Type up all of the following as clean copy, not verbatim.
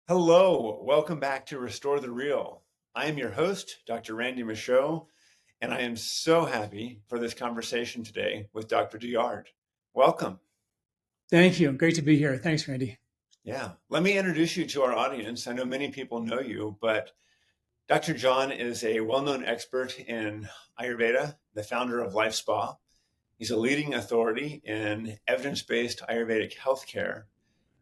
Hello, welcome back to Restore the Real. I am your host, Dr. Randy Michaud, and I am so happy for this conversation today with Dr. Douillard. Welcome. Thank you. Great to be here. Thanks, Randy. Yeah, let me introduce you to our audience. I know many people know you, but Dr. John is a well-known expert in Ayurveda, the founder of Life Spa. He's a leading authority in evidence-based Ayurvedic healthcare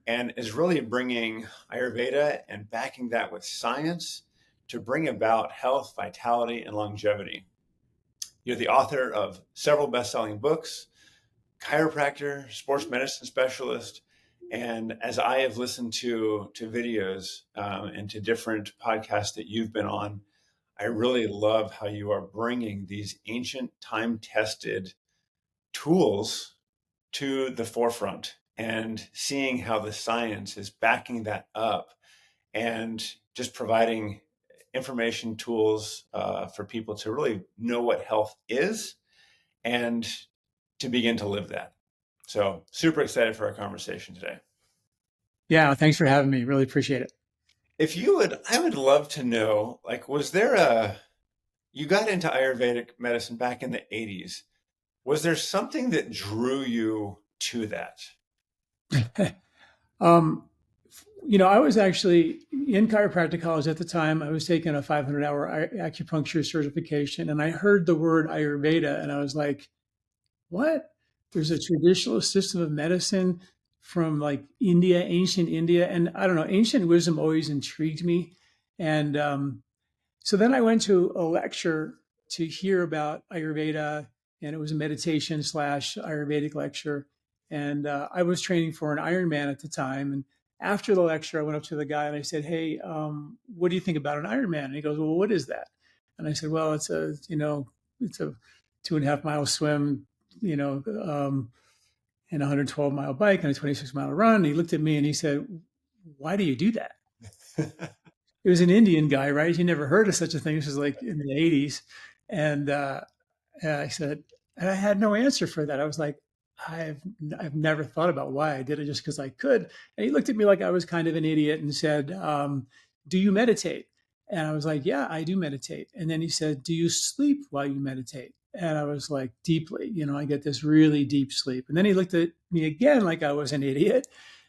and is really bringing Ayurveda and backing that with science to bring about health, vitality, and longevity. You're the author of several best-selling books, chiropractor, sports medicine specialist, and as I have listened to videos and to different podcasts that you've been on, I really love how you are bringing these ancient, time-tested tools to the forefront and seeing how the science is backing that up and just providing information tools for people to really know what health is and to begin to live that. So super excited for our conversation today. Yeah, thanks for having me. Really appreciate it. If you would, I would love to know, like, you got into Ayurvedic medicine back in the 80s. Was there something that drew you to that? um, I was actually in chiropractic college at the time. I was taking a 500-hour acupuncture certification, and I heard the word Ayurveda, and I was like, "What? There's a traditional system of medicine from like India, ancient India." And I don't know, ancient wisdom always intrigued me. And so then I went to a lecture to hear about Ayurveda, and it was a meditation slash Ayurvedic lecture. And I was training for an Ironman at the time. And after the lecture, I went up to the guy and I said, "Hey, what do you think about an Ironman?" And he goes, "Well, what is that?" And I said, "Well, it's a 2.5 mile swim, you know, um, and a 112-mile bike and a 26-mile run." And he looked at me and he said, "Why do you do that?" It was an Indian guy, right? He never heard of such a thing. This was like in the 80s. And I said, and I had no answer for that. I was like, I've I've never thought about why I did it, just because I could. And he looked at me like I was kind of an idiot and said, "Do you meditate?" And I was like, "Yeah, I do meditate." And then he said, "Do you sleep while you meditate?" And I was like, "Deeply, I get this really deep sleep." And then he looked at me again like I was an idiot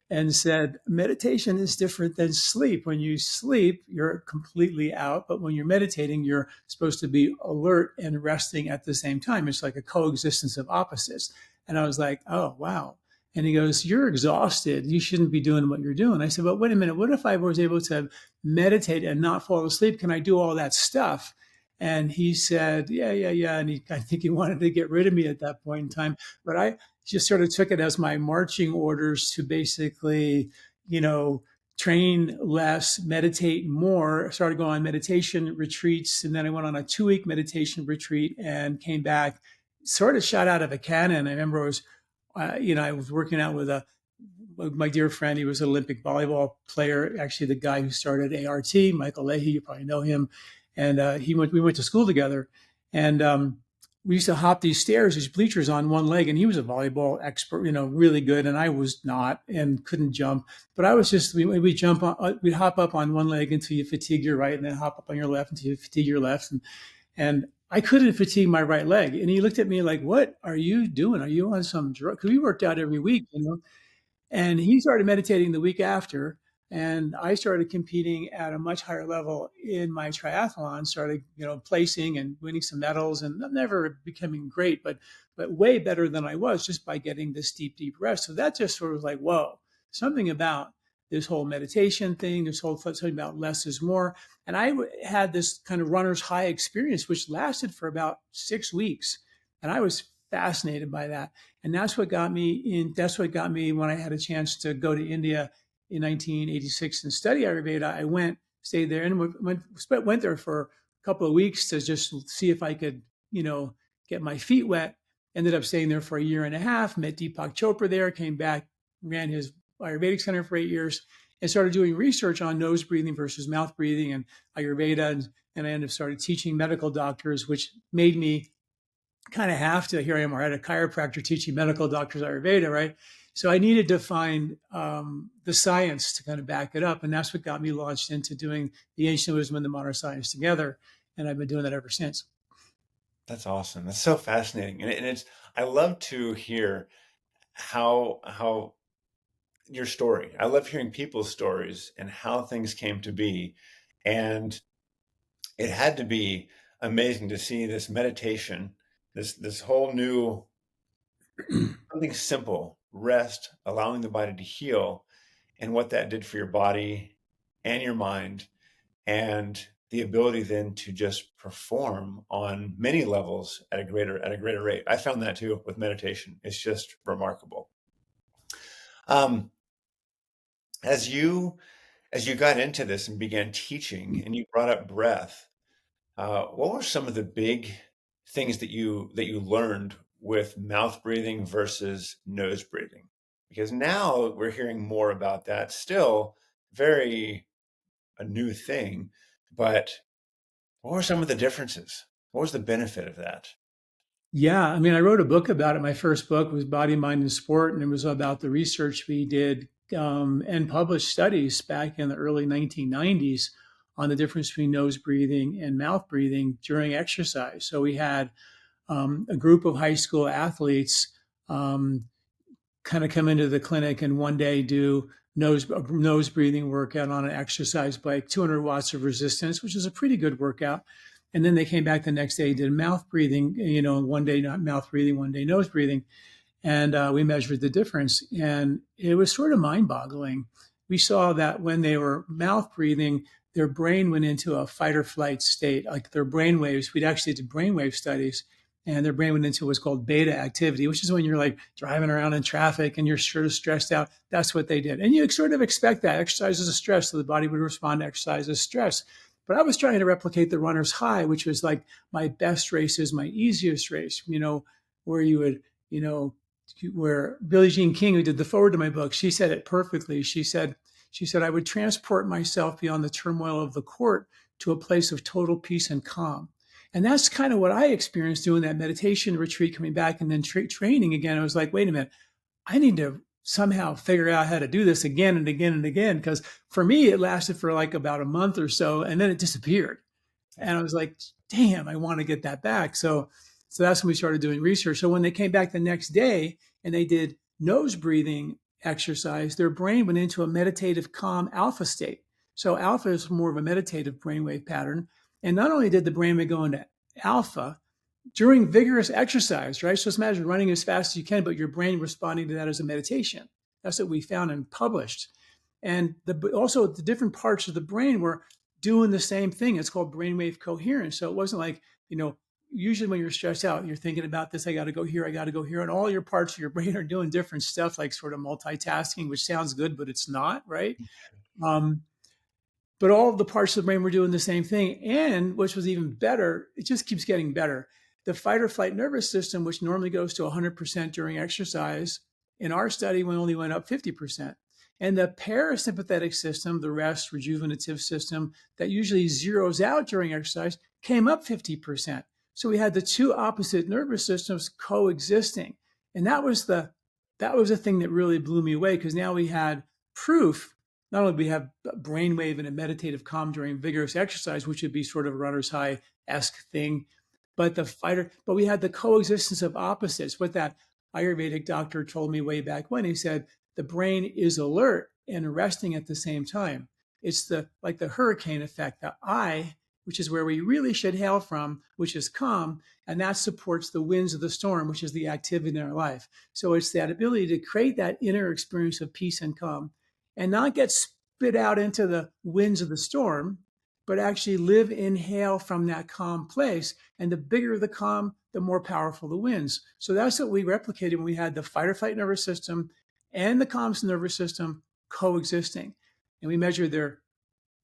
and said, "Meditation is different than sleep. When you sleep, you're completely out. But when you're meditating, you're supposed to be alert and resting at the same time. It's like a coexistence of opposites." And I was like, "Oh, wow." And he goes, "You're exhausted. You shouldn't be doing what you're doing." I said, "But wait a minute. What if I was able to meditate and not fall asleep? Can I do all that stuff?" And he said, "Yeah, yeah, yeah." And I think he wanted to get rid of me at that point in time. But I just sort of took it as my marching orders to basically, you know, train less, meditate more. I started going on meditation retreats. And then I went on a 2-week meditation retreat and came back sort of shot out of a cannon. I remember I was working out with my dear friend. He was an Olympic volleyball player, actually the guy who started ART, Michael Leahy. You probably know him. And we went to school together. And we used to hop these stairs, these bleachers on one leg. And he was a volleyball expert, really good. And I was not and couldn't jump. But I was just, we jump on, we'd hop up on one leg until you fatigue your right, and then hop up on your left until you fatigue your left. And I couldn't fatigue my right leg. And he looked at me like, "What are you doing? Are you on some drug?" Because we worked out every week. And he started meditating the week after, and I started competing at a much higher level in my triathlon. Started, placing and winning some medals, and never becoming great, but way better than I was just by getting this deep, deep rest. So that just sort of like, whoa, something about this whole meditation thing, this whole something about less is more. And I had this kind of runner's high experience, which lasted for about 6 weeks, and I was fascinated by that. And that's what got me when I had a chance to go to India in 1986 and study Ayurveda. I stayed there, and went there for a couple of weeks to just see if I could, get my feet wet. Ended up staying there for a year and a half, met Deepak Chopra there, came back, ran his Ayurvedic center for 8 years, and started doing research on nose breathing versus mouth breathing and Ayurveda. And I ended up started teaching medical doctors, which made me kind of have to. Here I am, we're at a chiropractor teaching medical doctors Ayurveda, right? So I needed to find the science to kind of back it up. And that's what got me launched into doing the ancient wisdom and the modern science together. And I've been doing that ever since. That's awesome. That's so fascinating. And it's, I love to hear how your story, I love hearing people's stories and how things came to be. And it had to be amazing to see this meditation, this whole new, something simple, rest, allowing the body to heal, and what that did for your body and your mind, and the ability then to just perform on many levels at a greater rate. I found that too with meditation. It's just remarkable. Um, as you as you got into this and began teaching, and you brought up breath, what were some of the big things that you learned with mouth breathing versus nose breathing? Because now we're hearing more about that. Still very a new thing, but what were some of the differences? What was the benefit of that? Yeah, I mean, I wrote a book about it. My first book was Body, Mind, and Sport, and it was about the research we did and published studies back in the early 1990s on the difference between nose breathing and mouth breathing during exercise. So we had a group of high school athletes um, kind of come into the clinic and one day do nose breathing workout on an exercise bike, 200 watts of resistance, which is a pretty good workout. And then they came back the next day, did mouth breathing, one day not mouth breathing, one day nose breathing. And we measured the difference. And it was sort of mind boggling. We saw that when they were mouth breathing, their brain went into a fight or flight state, like their brain waves. We'd actually did brainwave studies, and their brain went into what's called beta activity, which is when you're like driving around in traffic and you're sort of stressed out. That's what they did. And you sort of expect that. Exercise is a stress, so the body would respond to exercise as stress. But I was trying to replicate the runner's high, which was like my best race is my easiest race, where you would, you know, where Billie Jean King, who did the forward to my book, she said it perfectly. She said, I would transport myself beyond the turmoil of the court to a place of total peace and calm. And that's kind of what I experienced doing that meditation retreat, coming back and then training again. I was like, wait a minute, I need to somehow figure out how to do this again and again and again. Because for me, it lasted for like about a month or so, and then it disappeared. And I was like, damn, I want to get that back. So that's when we started doing research. So when they came back the next day and they did nose breathing exercise, their brain went into a meditative calm alpha state. So alpha is more of a meditative brainwave pattern. And not only did the brainwave go into alpha during vigorous exercise, right? So just imagine running as fast as you can, but your brain responding to that as a meditation. That's what we found and published. And also the different parts of the brain were doing the same thing. It's called brainwave coherence. So it wasn't like, usually when you're stressed out, you're thinking about this, I got to go here, I got to go here. And all your parts of your brain are doing different stuff, like sort of multitasking, which sounds good, but it's not, right? Um, but all of the parts of the brain were doing the same thing. And which was even better, it just keeps getting better. The fight or flight nervous system, which normally goes to 100% during exercise, in our study, we only went up 50%. And the parasympathetic system, the rest rejuvenative system that usually zeroes out during exercise, came up 50%. So we had the two opposite nervous systems coexisting. And that was the thing that really blew me away, because now we had proof. Not only do we have brainwave and a meditative calm during vigorous exercise, which would be sort of a runner's high-esque thing, but we had the coexistence of opposites. What that Ayurvedic doctor told me way back when, he said, the brain is alert and resting at the same time. It's like the hurricane effect, the I, which is where we really should hail from, which is calm, and that supports the winds of the storm, which is the activity in our life. So it's that ability to create that inner experience of peace and calm and not get spit out into the winds of the storm, but actually live in hail from that calm place. And the bigger the calm, the more powerful the winds. So that's what we replicated when we had the fight or flight nervous system and the calm nervous system coexisting. And we measured their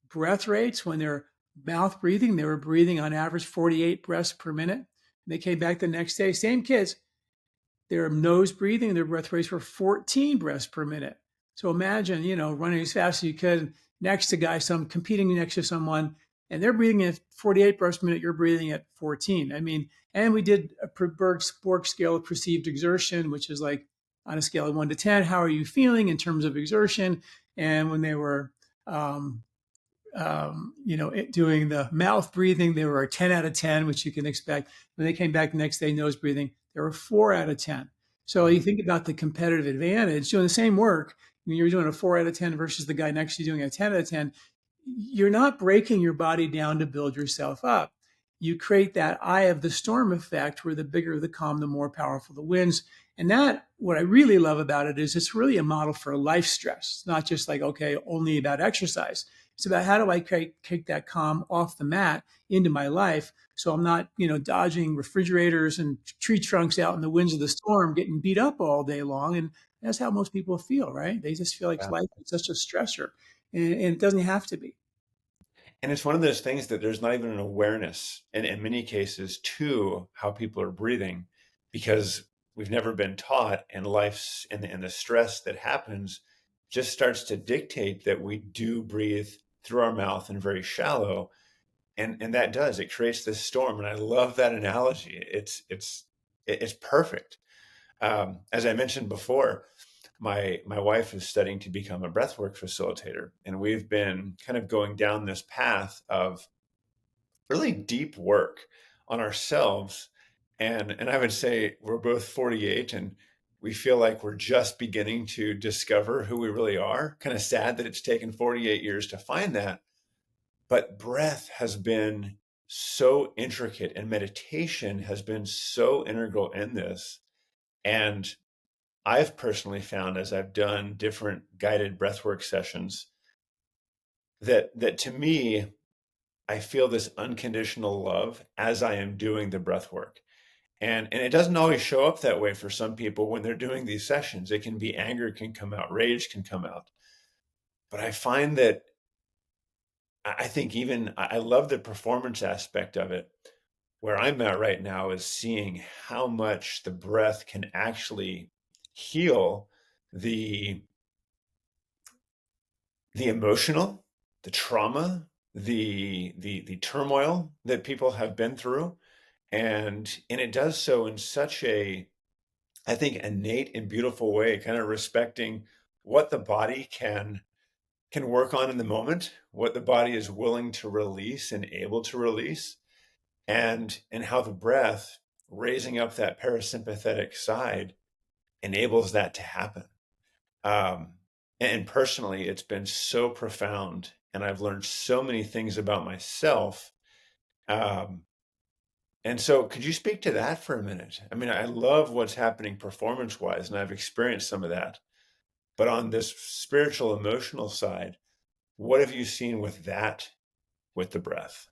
breath rates. When they're mouth breathing, they were breathing on average 48 breaths per minute. And they came back the next day, same kids, their nose breathing, their breath rates were 14 breaths per minute. So imagine, running as fast as you could next to guys, competing next to someone, and they're breathing at 48 breaths per minute, you're breathing at 14. I mean, and we did a Borg scale of perceived exertion, which is like on a scale of 1 to 10, how are you feeling in terms of exertion? And when they were, um, doing the mouth breathing, they were a 10 out of 10, which you can expect. When they came back the next day, nose breathing, they were 4 out of 10. So you think about the competitive advantage doing the same work. When you're doing a 4 out of 10 versus the guy next to you doing a 10 out of 10, you're not breaking your body down to build yourself up. You create that eye of the storm effect where the bigger the calm, the more powerful the winds. And that, what I really love about it is it's really a model for life stress. It's not just like, okay, only about exercise. It's about how do I take that calm off the mat into my life so I'm not, dodging refrigerators and tree trunks out in the winds of the storm, getting beat up all day long. And that's how most people feel, right? They just feel like Yeah. life is such a stressor, and it doesn't have to be. And it's one of those things that there's not even an awareness in many cases to how people are breathing because we've never been taught, and life's and the stress that happens just starts to dictate that we do breathe through our mouth and very shallow. And that does, it creates this storm. And I love that analogy. It's perfect. As I mentioned before, my wife is studying to become a breathwork facilitator, and we've been kind of going down this path of really deep work on ourselves. And I would say we're both 48, and we feel like we're just beginning to discover who we really are. Kind of sad that it's taken 48 years to find that. But breath has been so intricate, and meditation has been so integral in this. And I've personally found, as I've done different guided breathwork sessions, that to me, I feel this unconditional love as I am doing the breathwork. And it doesn't always show up that way for some people when they're doing these sessions. It can be anger can come out, rage can come out. But I find that I think even I love the performance aspect of it. Where I'm at right now is seeing how much the breath can actually heal the emotional, the trauma, the turmoil that people have been through, and it does so in such a, I think, innate and beautiful way, kind of respecting what the body can work on in the moment, what the body is willing to release and able to release, and how the breath, raising up that parasympathetic side, enables that to happen. Um, and personally, it's been so profound, and I've learned so many things about myself. Um, and so, could you speak to that for a minute? I mean, I love what's happening performance-wise, and I've experienced some of that. But on this spiritual, emotional side, what have you seen with that, with the breath?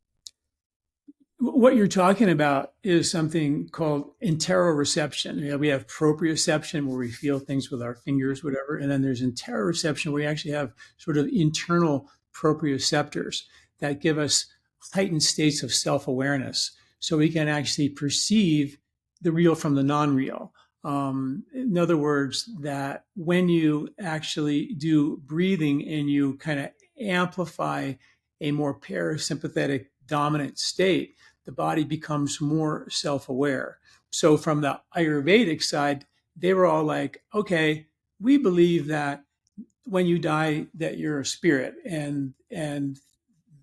What you're talking about is something called interoreception. We have proprioception where we feel things with our fingers, whatever, and then there's interoreception where we actually have sort of internal proprioceptors that give us heightened states of self-awareness, so we can actually perceive the real from the non-real. In other words, that when you actually do breathing and you kind of amplify a more parasympathetic dominant state, the body becomes more self-aware. So from the Ayurvedic side, they were all like, okay, we believe that when you die, that you're a spirit, and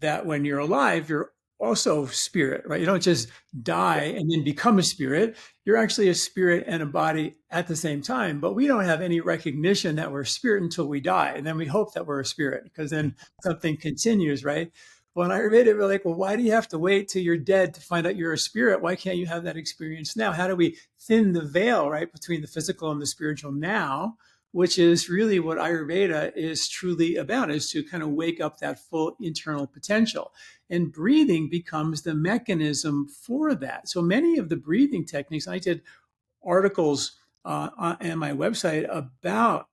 that when you're alive, you're also spirit, right? You don't just die and then become a spirit. You're actually a spirit and a body at the same time. But we don't have any recognition that we're a spirit until we die. And then we hope that we're a spirit because then something continues, right? Well, in Ayurveda, we're like, well, why do you have to wait till you're dead to find out you're a spirit? Why can't you have that experience now? How do we thin the veil, right, between the physical and the spiritual now? Which is really what Ayurveda is truly about, is to kind of wake up that full internal potential. And breathing becomes the mechanism for that. So many of the breathing techniques, I did articles on my website about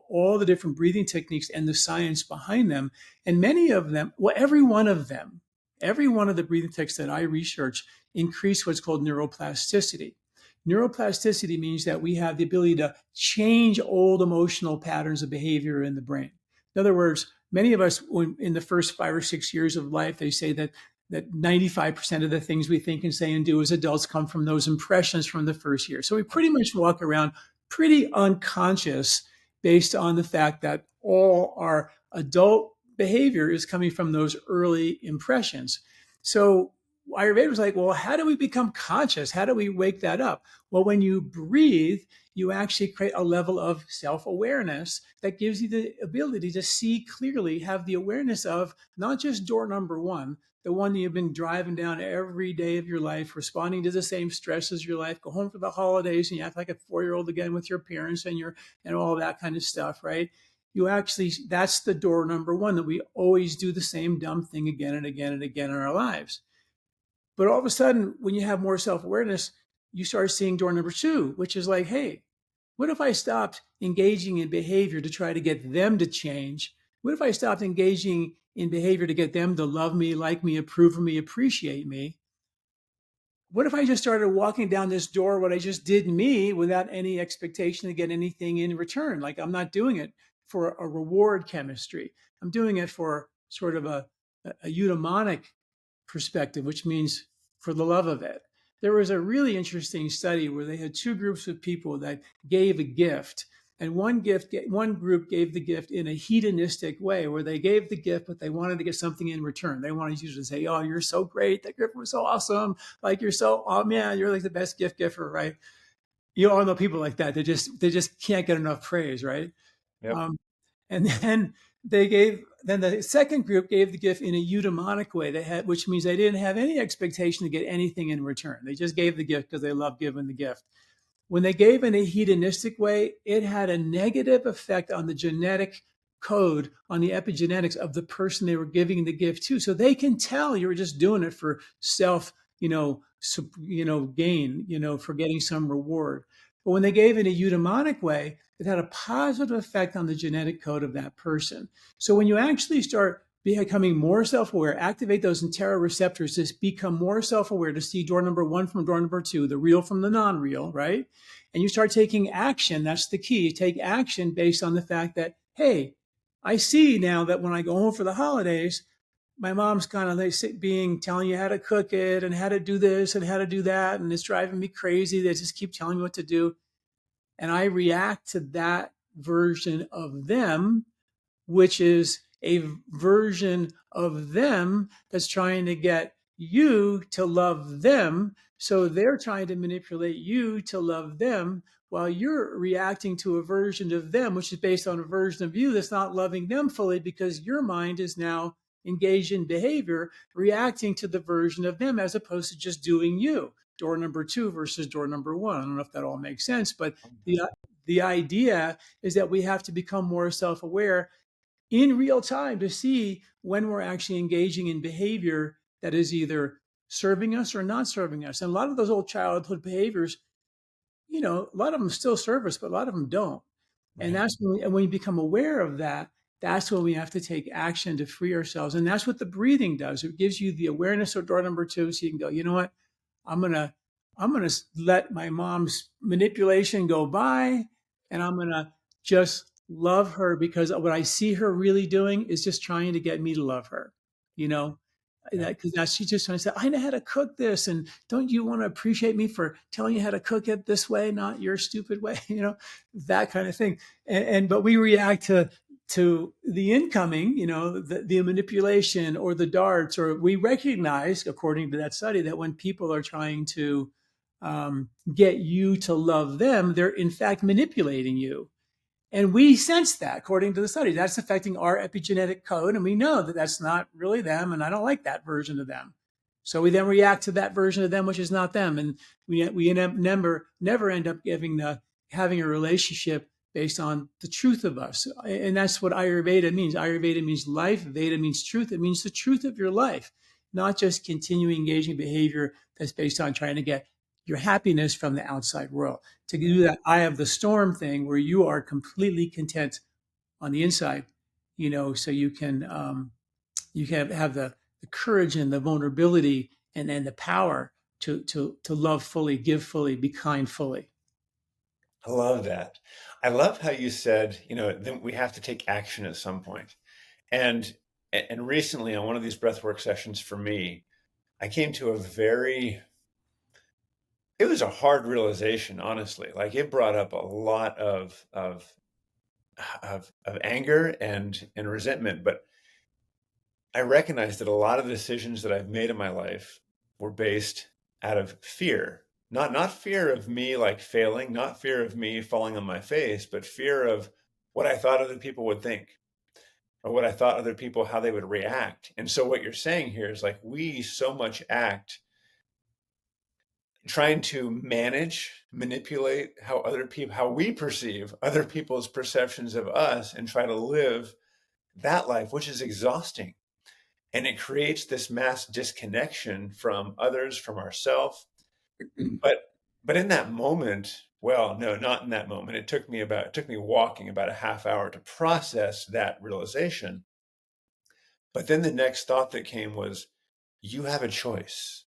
all the different breathing techniques and the science behind them, and many of them, well, every one of the breathing techniques that I research increase what's called neuroplasticity. Neuroplasticity means that we have the ability to change old emotional patterns of behavior in the brain. In other words, many of us, in the first 5 or 6 years of life, they say that 95% of the things we think and say and do as adults come from those impressions from the first year. So we pretty much walk around pretty unconscious based on the fact that all our adult behavior is coming from those early impressions. So Ayurveda was like, well, how do we become conscious? How do we wake that up? Well, when you breathe, you actually create a level of self awareness that gives you the ability to see clearly, have the awareness of not just door number one, the one that you've been driving down every day of your life, responding to the same stresses of your life, go home for the holidays and you act like a 4-year-old again with your parents and all that kind of stuff, right? You actually, that's the door number one, that we always do the same dumb thing again and again and again in our lives. But all of a sudden, when you have more self awareness, you start seeing door number two, which is like, hey, what if I stopped engaging in behavior to try to get them to change? What if I stopped engaging in behavior to get them to love me, like me, approve of me, appreciate me? What if I just started walking down this door, what I just did me, without any expectation to get anything in return? Like, I'm not doing it for a reward chemistry. I'm doing it for sort of a eudaimonic perspective, which means for the love of it. There was a really interesting study where they had two groups of people that gave a gift. And one group gave the gift in a hedonistic way, where they gave the gift, but they wanted to get something in return. They wanted you to say, "Oh, you're so great! That gift was so awesome! Like you're so, oh man, you're like the best gift giver, right?" You all know people like that. They just can't get enough praise, right? Yep. Um, and then the second group gave the gift in a eudaimonic way. Which means they didn't have any expectation to get anything in return. They just gave the gift because they loved giving the gift. When they gave in a hedonistic way, it had a negative effect on the genetic code, on the epigenetics of the person they were giving the gift to. So they can tell you were just doing it for self, gain, for getting some reward. But when they gave in a eudaimonic way, it had a positive effect on the genetic code of that person. So when you actually start becoming more self-aware, activate those interoreceptors to become more self-aware, to see door number one from door number two, the real from the non-real, right? And you start taking action. That's the key. You take action based on the fact that, hey, I see now that when I go home for the holidays, my mom's kind of like telling you how to cook it and how to do this and how to do that. And it's driving me crazy. They just keep telling me what to do. And I react to that version of them, which is a version of them that's trying to get you to love them. So they're trying to manipulate you to love them while you're reacting to a version of them, which is based on a version of you that's not loving them fully, because your mind is now engaged in behavior, reacting to the version of them as opposed to just doing you. Door number two versus door number one. I don't know if that all makes sense, but the, the idea is that we have to become more self aware in real time to see when we're actually engaging in behavior that is either serving us or not serving us. And a lot of those old childhood behaviors, a lot of them still serve us, but a lot of them don't. And Right. that's when we become aware of that, that's when we have to take action to free ourselves. And that's what the breathing does. It gives you the awareness of door number two. So you can go, you know what? I'm gonna I'm gonna let my mom's manipulation go by, and I'm gonna just love her, because what I see her really doing is just trying to get me to love her. You know, Yep. because now she's just trying to say, I know how to cook this, and don't you want to appreciate me for telling you how to cook it this way, not your stupid way? That kind of thing. And but we react to the incoming, the manipulation or the darts, or we recognize, according to that study, that when people are trying to get you to love them, they're in fact manipulating you. And we sense that, according to the study, that's affecting our epigenetic code. And we know that that's not really them. And I don't like that version of them. So we then react to that version of them, which is not them. And we never end up having a relationship based on the truth of us. And that's what Ayurveda means. Ayurveda means life. Veda means truth. It means the truth of your life, not just continuing engaging behavior that's based on trying to get your happiness from the outside world. To do Right. that eye of the storm thing, where you are completely content on the inside, so you can have the courage and the vulnerability and the power to love fully, give fully, be kind fully. I love that. I love how you said, then we have to take action at some point. And and recently on one of these breathwork sessions for me, I came to it was a hard realization, honestly. Like it brought up a lot of anger and resentment, but I recognized that a lot of the decisions that I've made in my life were based out of fear. Not fear of me like failing, not fear of me falling on my face, but fear of what I thought other people would think or what I thought other people how they would react. And so what you're saying here is like we so much act trying to manage, manipulate how other people how we perceive other people's perceptions of us and try to live that life, which is exhausting. And it creates this mass disconnection from others, from ourselves. But but in that moment, well, no, not in that moment. It took me walking about a half hour to process that realization. But then the next thought that came was, you have a choice.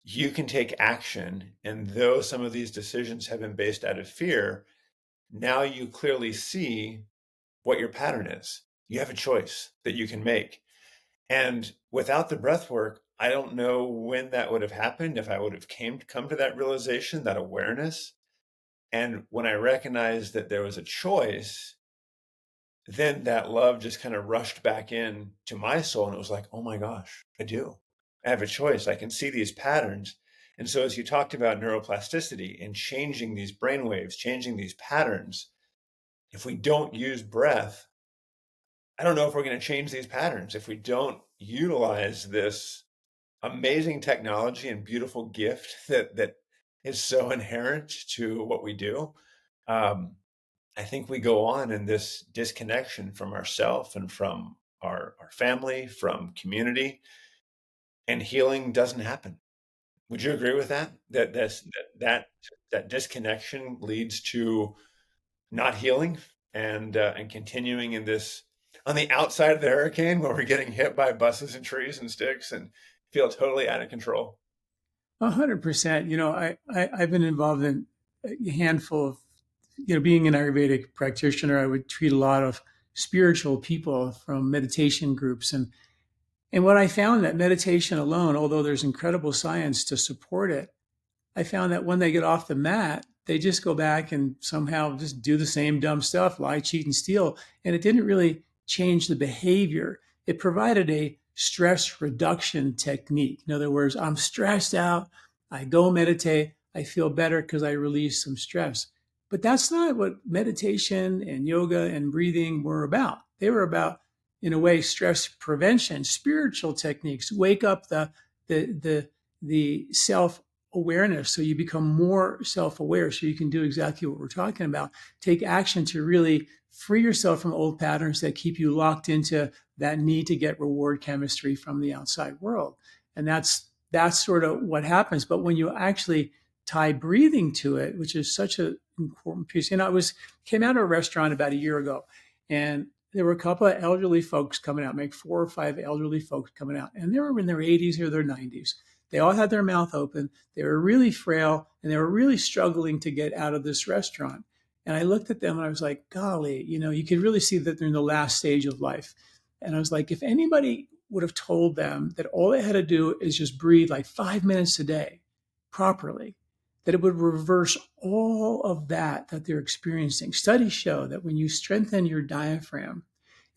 You can take action. And though some of these decisions have been based out of fear, now you clearly see what your pattern is. You have a choice that you can make. And without the breath work, I don't know when that would have happened, if I would have come to that realization, that awareness. And when I recognized that there was a choice, then that love just kind of rushed back in to my soul. And it was like, oh my gosh, I do. I have a choice. I can see these patterns. And so as you talked about neuroplasticity and changing these brain waves, changing these patterns, if we don't use breath, I don't know if we're going to change these patterns. If we don't utilize this amazing technology and beautiful gift that is so inherent to what we do, um, I think we go on in this disconnection from ourself and from our family, from community, and healing doesn't happen. Would you agree with that? That disconnection leads to not healing and continuing in this on the outside of the hurricane where we're getting hit by buses and trees and sticks and feel totally out of control. 100%. I've been involved in a handful of, being an Ayurvedic practitioner, I would treat a lot of spiritual people from meditation groups. And what I found that meditation alone, although there's incredible science to support it, I found that when they get off the mat, they just go back and somehow just do the same dumb stuff, lie, cheat, and steal. And it didn't really change the behavior. It provided a stress reduction technique. In other words, I'm stressed out. I go meditate. I feel better because I release some stress. But that's not what meditation and yoga and breathing were about. They were about, in a way, stress prevention, spiritual techniques, wake up the self awareness so you become more self-aware so you can do exactly what we're talking about. Take action to really free yourself from old patterns that keep you locked into that need to get reward chemistry from the outside world. And that's sort of what happens. But when you actually tie breathing to it, which is such an important piece. I came out of a restaurant about a year ago, and there were a couple of elderly folks coming out, maybe 4 or 5 elderly folks coming out, and they were in their 80s or their 90s. They all had their mouth open. They were really frail, and they were really struggling to get out of this restaurant. And I looked at them and I was like, golly, you could really see that they're in the last stage of life. And I was like, if anybody would have told them that all they had to do is just breathe like 5 minutes a day properly, that it would reverse all of that they're experiencing. Studies show that when you strengthen your diaphragm,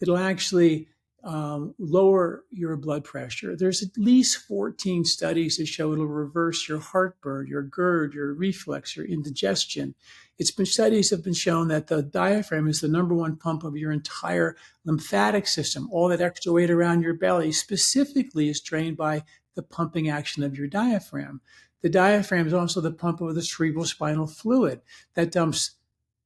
it'll actually lower your blood pressure. There's at least 14 studies that show it'll reverse your heartburn, your GERD, your reflux, your indigestion. Studies have been shown that the diaphragm is the number one pump of your entire lymphatic system. All that extra weight around your belly specifically is drained by the pumping action of your diaphragm. The diaphragm is also the pump of the cerebral spinal fluid that dumps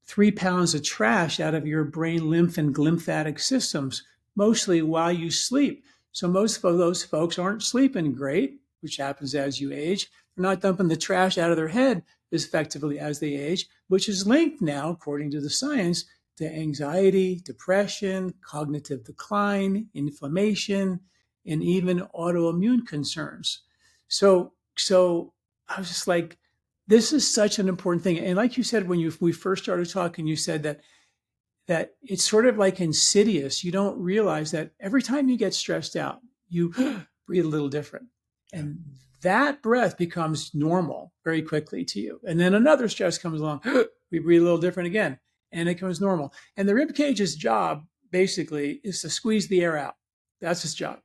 3 pounds of trash out of your brain lymph and lymphatic systems, mostly while you sleep. So most of those folks aren't sleeping great, which happens as you age. They're not dumping the trash out of their head as effectively as they age, which is linked now, according to the science, to anxiety, depression, cognitive decline, inflammation, and even autoimmune concerns. So I was just like, this is such an important thing. And like you said, when we first started talking, you said that it's sort of like insidious. You don't realize that every time you get stressed out, you breathe a little different. Yeah. And that breath becomes normal very quickly to you. And then another stress comes along. We breathe a little different again, and it becomes normal. And the rib cage's job basically is to squeeze the air out. That's its job.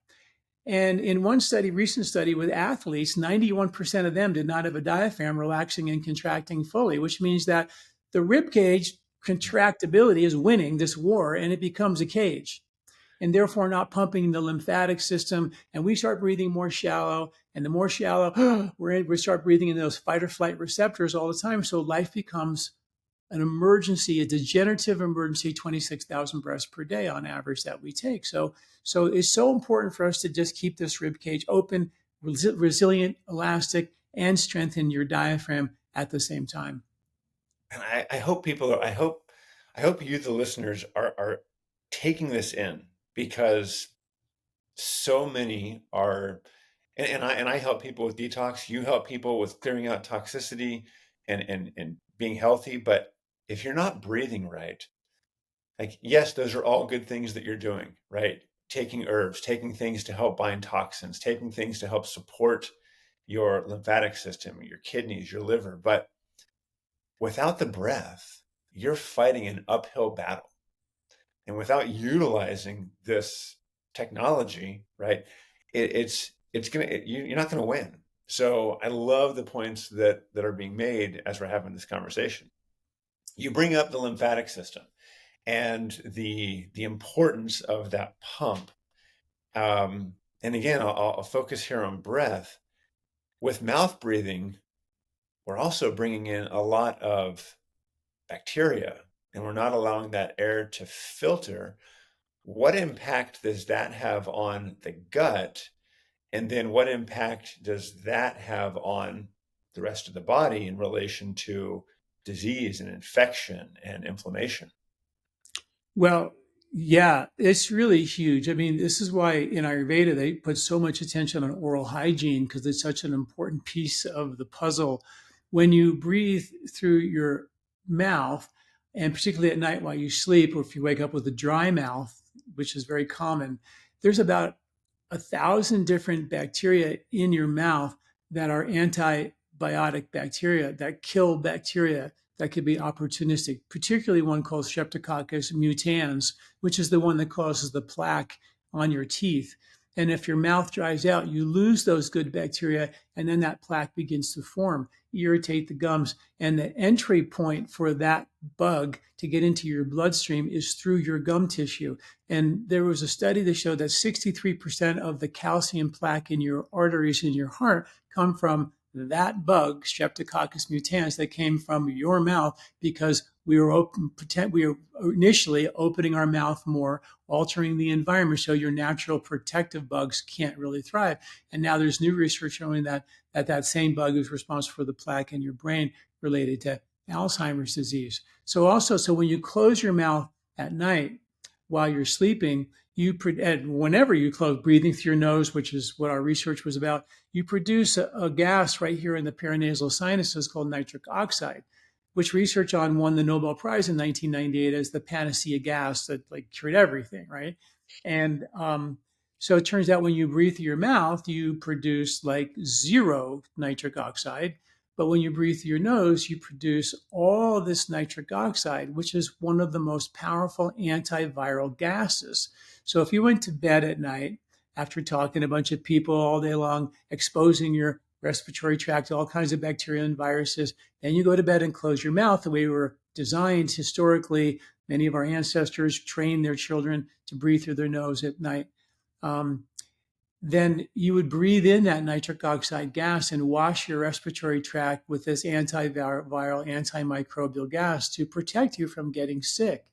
And in one study, recent study with athletes, 91% of them did not have a diaphragm relaxing and contracting fully, which means that the rib cage contractibility is winning this war and it becomes a cage and therefore not pumping the lymphatic system. And we start breathing more shallow. And the more shallow we start breathing in those fight or flight receptors all the time. So life becomes an emergency, a degenerative emergency, 26,000 breaths per day on average that we take. So it's so important for us to just keep this rib cage open, resilient, elastic, and strengthen your diaphragm at the same time. And I hope I hope you, the listeners, are taking this in, because so many are, and I help people with detox. You help people with clearing out toxicity and being healthy. But if you're not breathing right, like, yes, those are all good things that you're doing, right? Taking herbs, taking things to help bind toxins, taking things to help support your lymphatic system, your kidneys, your liver. But without the breath, you're fighting an uphill battle. And without utilizing this technology, right, you're not going to win. So I love the points that are being made as we're having this conversation. You bring up the lymphatic system and the importance of that pump. And again, I'll focus here on breath. With mouth breathing, we're also bringing in a lot of bacteria, and we're not allowing that air to filter. What impact does that have on the gut? And then what impact does that have on the rest of the body in relation to disease and infection and inflammation? Well, yeah, it's really huge. I mean, this is why in Ayurveda they put so much attention on oral hygiene because it's such an important piece of the puzzle. When you breathe through your mouth, and particularly at night while you sleep, or if you wake up with a dry mouth, which is very common, there's about 1,000 different bacteria in your mouth that are antibiotic bacteria that kill bacteria that could be opportunistic, particularly one called Streptococcus mutans, which is the one that causes the plaque on your teeth. And if your mouth dries out, you lose those good bacteria, and then that plaque begins to form, irritate the gums. And the entry point for that bug to get into your bloodstream is through your gum tissue. And there was a study that showed that 63% of the calcium plaque in your arteries in your heart come from that bug, Streptococcus mutans, that came from your mouth because we were initially opening our mouth more, altering the environment so your natural protective bugs can't really thrive. And now there's new research showing that same bug is responsible for the plaque in your brain related to Alzheimer's disease. So when you close your mouth at night while you're sleeping, and whenever you close, breathing through your nose, which is what our research was about, you produce a gas right here in the paranasal sinuses called nitric oxide, which research on won the Nobel Prize in 1998 as the panacea gas that like cured everything, right? And so it turns out when you breathe through your mouth, you produce like zero nitric oxide. But when you breathe through your nose, you produce all this nitric oxide, which is one of the most powerful antiviral gases. So if you went to bed at night after talking to a bunch of people all day long, exposing your respiratory tract to all kinds of bacteria and viruses, then you go to bed and close your mouth the way we were designed historically. Many of our ancestors trained their children to breathe through their nose at night. Then you would breathe in that nitric oxide gas and wash your respiratory tract with this antiviral, antimicrobial gas to protect you from getting sick.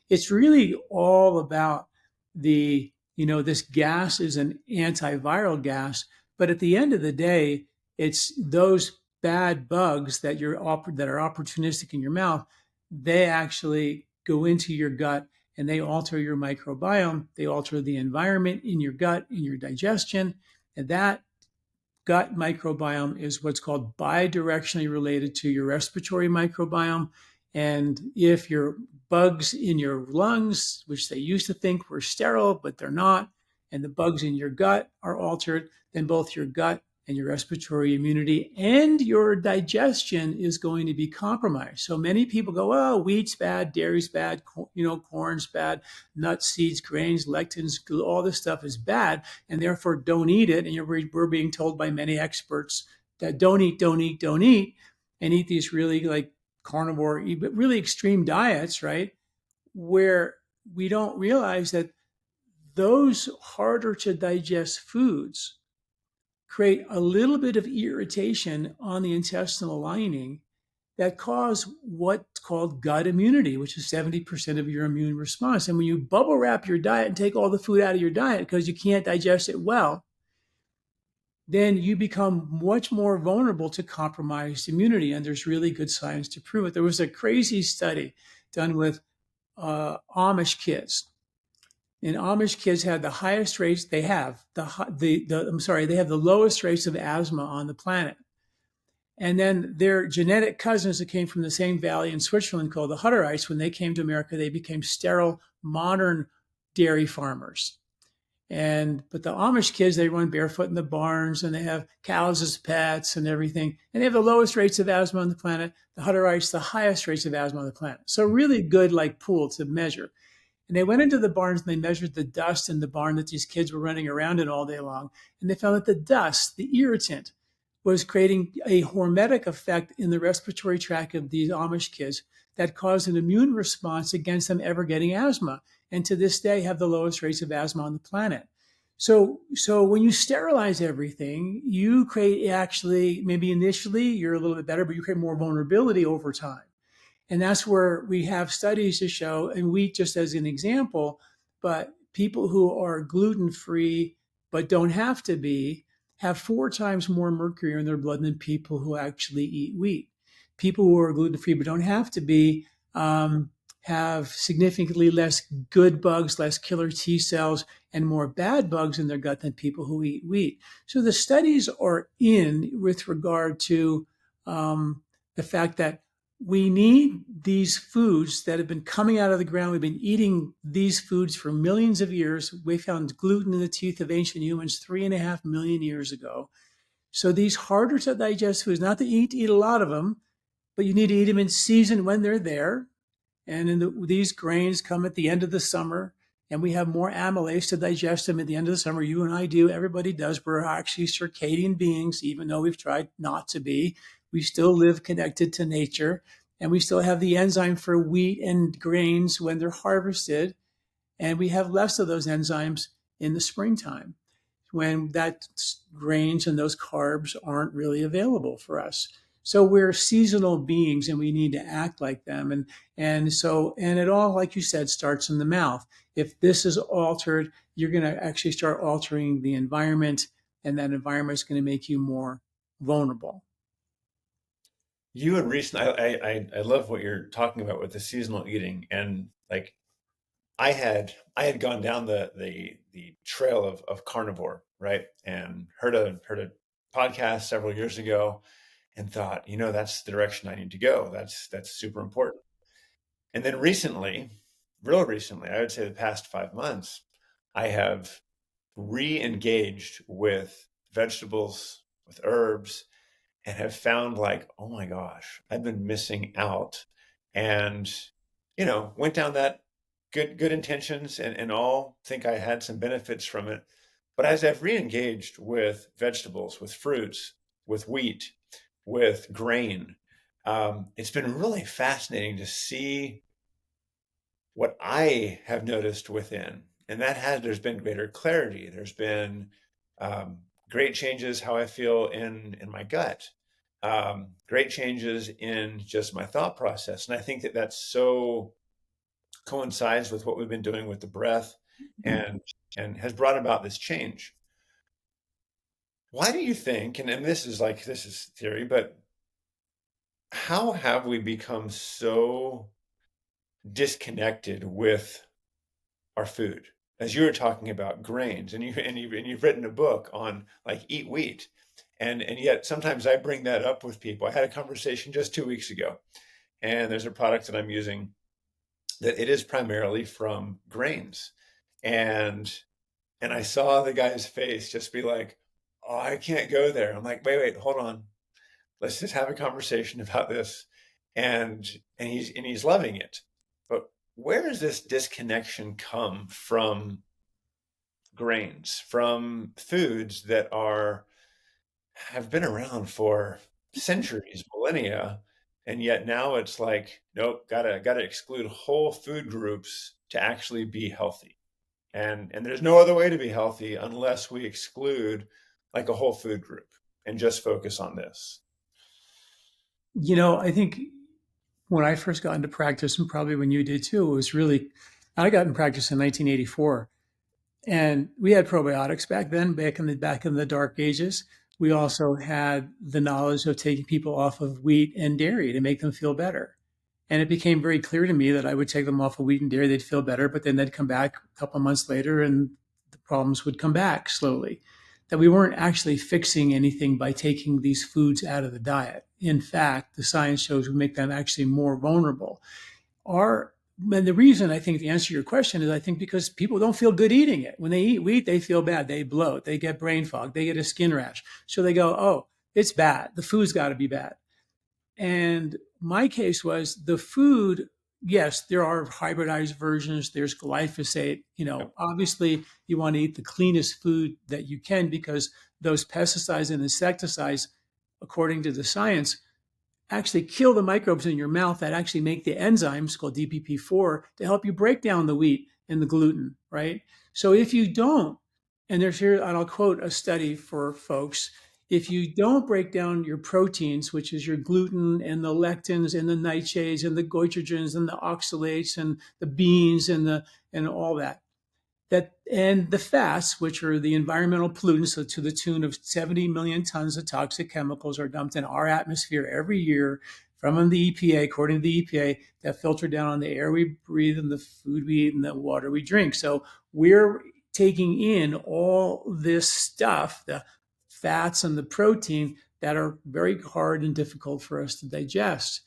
It's really all about this gas is an antiviral gas, but at the end of the day, it's those bad bugs that are opportunistic in your mouth. They actually go into your gut and they alter your microbiome. They alter the environment in your gut, in your digestion. And that gut microbiome is what's called bidirectionally related to your respiratory microbiome. And if your bugs in your lungs, which they used to think were sterile, but they're not, and the bugs in your gut are altered, then both your gut and your respiratory immunity and your digestion is going to be compromised. So many people go, oh, wheat's bad, dairy's bad, corn's bad, nuts, seeds, grains, lectins, all this stuff is bad, and therefore don't eat it. And we're being told by many experts that don't eat, don't eat, don't eat, and eat these really like carnivore, but really extreme diets, right? Where we don't realize that those harder to digest foods create a little bit of irritation on the intestinal lining that cause what's called gut immunity, which is 70% of your immune response. And when you bubble wrap your diet and take all the food out of your diet because you can't digest it well, then you become much more vulnerable to compromised immunity. And there's really good science to prove it. There was a crazy study done with Amish kids. And Amish kids had the highest rates. They have they have the lowest rates of asthma on the planet. And then their genetic cousins that came from the same valley in Switzerland called the Hutterites, when they came to America, they became sterile, modern dairy farmers. But the Amish kids, they run barefoot in the barns and they have cows as pets and everything. And they have the lowest rates of asthma on the planet. The Hutterites, the highest rates of asthma on the planet. So really good like pool to measure. And they went into the barns and they measured the dust in the barn that these kids were running around in all day long. And they found that the dust, the irritant, was creating a hormetic effect in the respiratory tract of these Amish kids that caused an immune response against them ever getting asthma. And to this day have the lowest rates of asthma on the planet. So when you sterilize everything, you create actually, maybe initially you're a little bit better, but you create more vulnerability over time. And that's where we have studies to show, and wheat just as an example, but people who are gluten free but don't have to be have 4 times more mercury in their blood than people who actually eat wheat. People who are gluten free but don't have to be have significantly less good bugs, less killer T cells, and more bad bugs in their gut than people who eat wheat. So the studies are in with regard to the fact that we need these foods that have been coming out of the ground. We've been eating these foods for millions of years. We found gluten in the teeth of ancient humans 3.5 million years ago. So these harder to digest foods, not that you need to eat a lot of them, but you need to eat them in season when they're there. And these grains come at the end of the summer, and we have more amylase to digest them at the end of the summer. You and I do. Everybody does. We're actually circadian beings, even though we've tried not to be. We still live connected to nature, and we still have the enzyme for wheat and grains when they're harvested. And we have less of those enzymes in the springtime when that grains and those carbs aren't really available for us. So we're seasonal beings and we need to act like them. And it all, like you said, starts in the mouth. If this is altered, you're going to actually start altering the environment, and that environment is going to make you more vulnerable. You and recent, I love what you're talking about with the seasonal eating, and like I had gone down the trail of carnivore, right? And heard a podcast several years ago and thought, that's the direction I need to go. That's super important. And then recently, real recently, I would say the past 5 months, I have re-engaged with vegetables, with herbs, and have found like, oh my gosh, I've been missing out. And, went down that good intentions and all think I had some benefits from it. But as I've re-engaged with vegetables, with fruits, with wheat, with grain, it's been really fascinating to see what I have noticed within. And there's been greater clarity. There's been great changes how I feel in my gut, great changes in just my thought process. And I think that that's so coincides with what we've been doing with the breath and has brought about this change. Why do you think, and this is theory, but how have we become so disconnected with our food? As you were talking about grains, and you've written a book on like eat wheat, and yet sometimes I bring that up with people. I had a conversation just 2 weeks ago, and there's a product that I'm using that it is primarily from grains, and And I saw the guy's face just be like, oh, I can't go there. I'm like, wait, hold on. Let's just have a conversation about this. And he's loving it. But where does this disconnection come from grains, from foods that are have been around for centuries, millennia, and yet now it's like, nope, gotta exclude whole food groups to actually be healthy. And there's no other way to be healthy unless we exclude like a whole food group and just focus on this. I think when I first got into practice, and probably when you did too, it was really, I got in practice in 1984. And we had probiotics back then, back in the dark ages. We also had the knowledge of taking people off of wheat and dairy to make them feel better. And it became very clear to me that I would take them off of wheat and dairy, they'd feel better, but then they'd come back a couple of months later and the problems would come back slowly. That we weren't actually fixing anything by taking these foods out of the diet. In fact, the science shows we make them actually more vulnerable. Our And the reason I think, to answer your question, is I think because people don't feel good eating it. When they eat wheat, they feel bad. They bloat, they get brain fog, they get a skin rash. So they go, oh, it's bad. The food's got to be bad. And my case was the food. Yes, there are hybridized versions. There's glyphosate. Yep. Obviously, you want to eat the cleanest food that you can because those pesticides and insecticides, according to the science, actually kill the microbes in your mouth that actually make the enzymes called DPP4 to help you break down the wheat and the gluten, right? So if you don't, and there's here, and I'll quote a study for folks, if you don't break down your proteins, which is your gluten and the lectins and the nightshades and the goitrogens and the oxalates and the beans and all that and the fats, which are the environmental pollutants, so to the tune of 70 million tons of toxic chemicals are dumped in our atmosphere every year from the EPA, according to the EPA, that filter down on the air we breathe and the food we eat and the water we drink. So we're taking in all this stuff, the fats and the protein that are very hard and difficult for us to digest.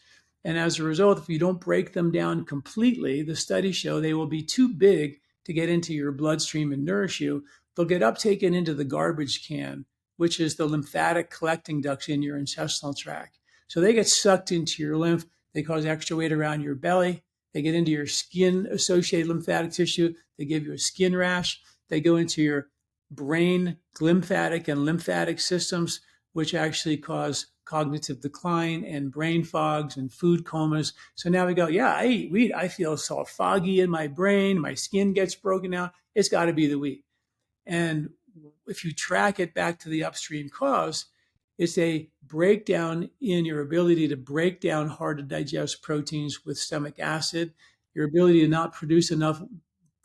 And as a result, if you don't break them down completely, the studies show they will be too big to get into your bloodstream and nourish you. They'll get uptaken into the garbage can, which is the lymphatic collecting ducts in your intestinal tract. So they get sucked into your lymph. They cause extra weight around your belly. They get into your skin associated lymphatic tissue. They give you a skin rash. They go into your brain glymphatic and lymphatic systems, which actually cause cognitive decline and brain fogs and food comas. So now we go, yeah, I eat wheat. I feel so foggy in my brain. My skin gets broken out. It's got to be the wheat. And if you track it back to the upstream cause, it's a breakdown in your ability to break down hard to digest proteins with stomach acid, your ability to not produce enough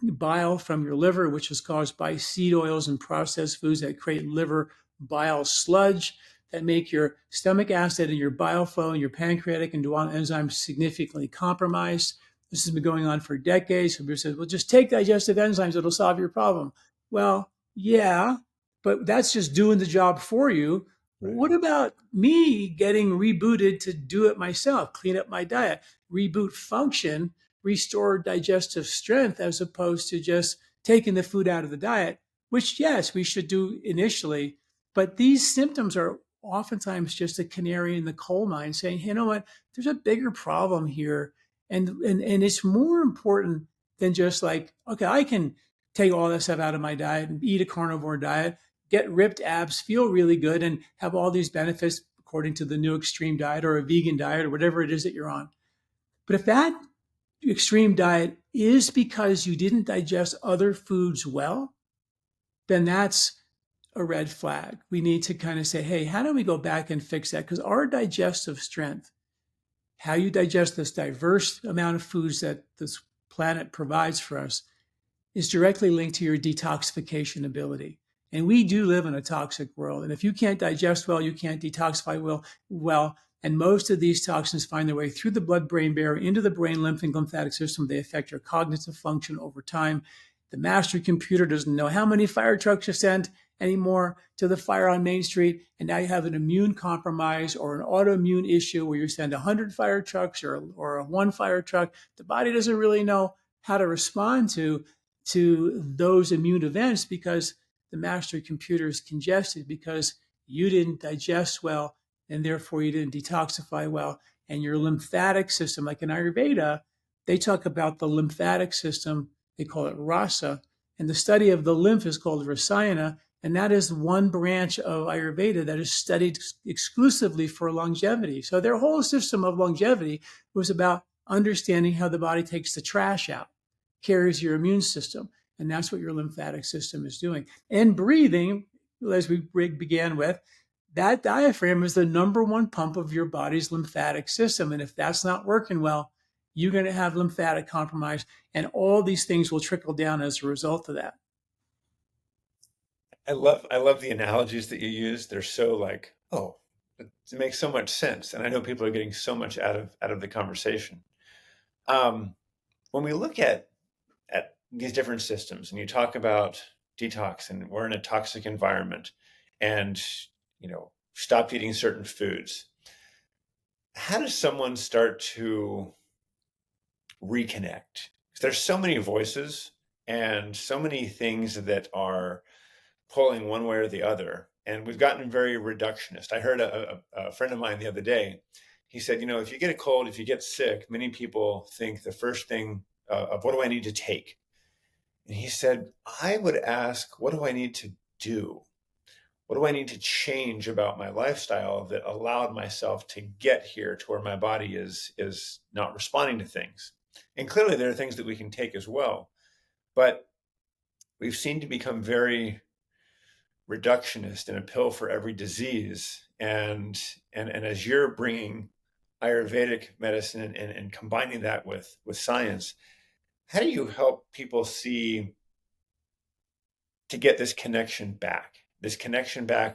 bile from your liver, which is caused by seed oils and processed foods that create liver bile sludge that make your stomach acid and your bile flow and your pancreatic and duodenal enzymes significantly compromised. This has been going on for decades. So people say, well, just take digestive enzymes, it'll solve your problem. Well, yeah, but that's just doing the job for you. Right. What about me getting rebooted to do it myself, clean up my diet, reboot function, restore digestive strength, as opposed to just taking the food out of the diet, which, yes, we should do initially. But these symptoms are oftentimes just a canary in the coal mine saying, hey, you know what, there's a bigger problem here. And it's more important than just like, okay, I can take all that stuff out of my diet and eat a carnivore diet, get ripped abs, feel really good, and have all these benefits according to the new extreme diet or a vegan diet or whatever it is that you're on. But if that extreme diet is because you didn't digest other foods well, then that's a red flag. We need to kind of say, hey, how do we go back and fix that? Because our digestive strength, how you digest this diverse amount of foods that this planet provides for us, is directly linked to your detoxification ability. And we do live in a toxic world. And if you can't digest well, you can't detoxify well. And most of these toxins find their way through the blood-brain barrier into the brain, lymph, and lymphatic system. They affect your cognitive function over time. The master computer doesn't know how many fire trucks you sent anymore to the fire on Main Street. And now you have an immune compromise or an autoimmune issue where you send 100 fire trucks or one fire truck. The body doesn't really know how to respond to to those immune events because the master computer is congested because you didn't digest well and therefore you didn't detoxify well. And your lymphatic system, like in Ayurveda, they talk about the lymphatic system, they call it rasa, and the study of the lymph is called rasayana, and that is one branch of Ayurveda that is studied exclusively for longevity. So their whole system of longevity was about understanding how the body takes the trash out, carries your immune system, and that's what your lymphatic system is doing. And breathing, as we began with, that diaphragm is the number one pump of your body's lymphatic system. And if that's not working well, you're going to have lymphatic compromise, and all these things will trickle down as a result of that. I love the analogies that you use. They're so like, oh, it makes so much sense. And I know people are getting so much out of the conversation. When we look at these different systems and you talk about detox and we're in a toxic environment and stop eating certain foods, how does someone start to reconnect? Because there's so many voices and so many things that are pulling one way or the other, and we've gotten very reductionist. I heard a friend of mine the other day. He said, if you get a cold, if you get sick, many people think the first thing of what do I need to take? And he said, I would ask, what do I need to do? What do I need to change about my lifestyle that allowed myself to get here to where my body is not responding to things? And clearly there are things that we can take as well, but we've seemed to become very reductionist and a pill for every disease. And as you're bringing Ayurvedic medicine and combining that with science, how do you help people see to get this connection back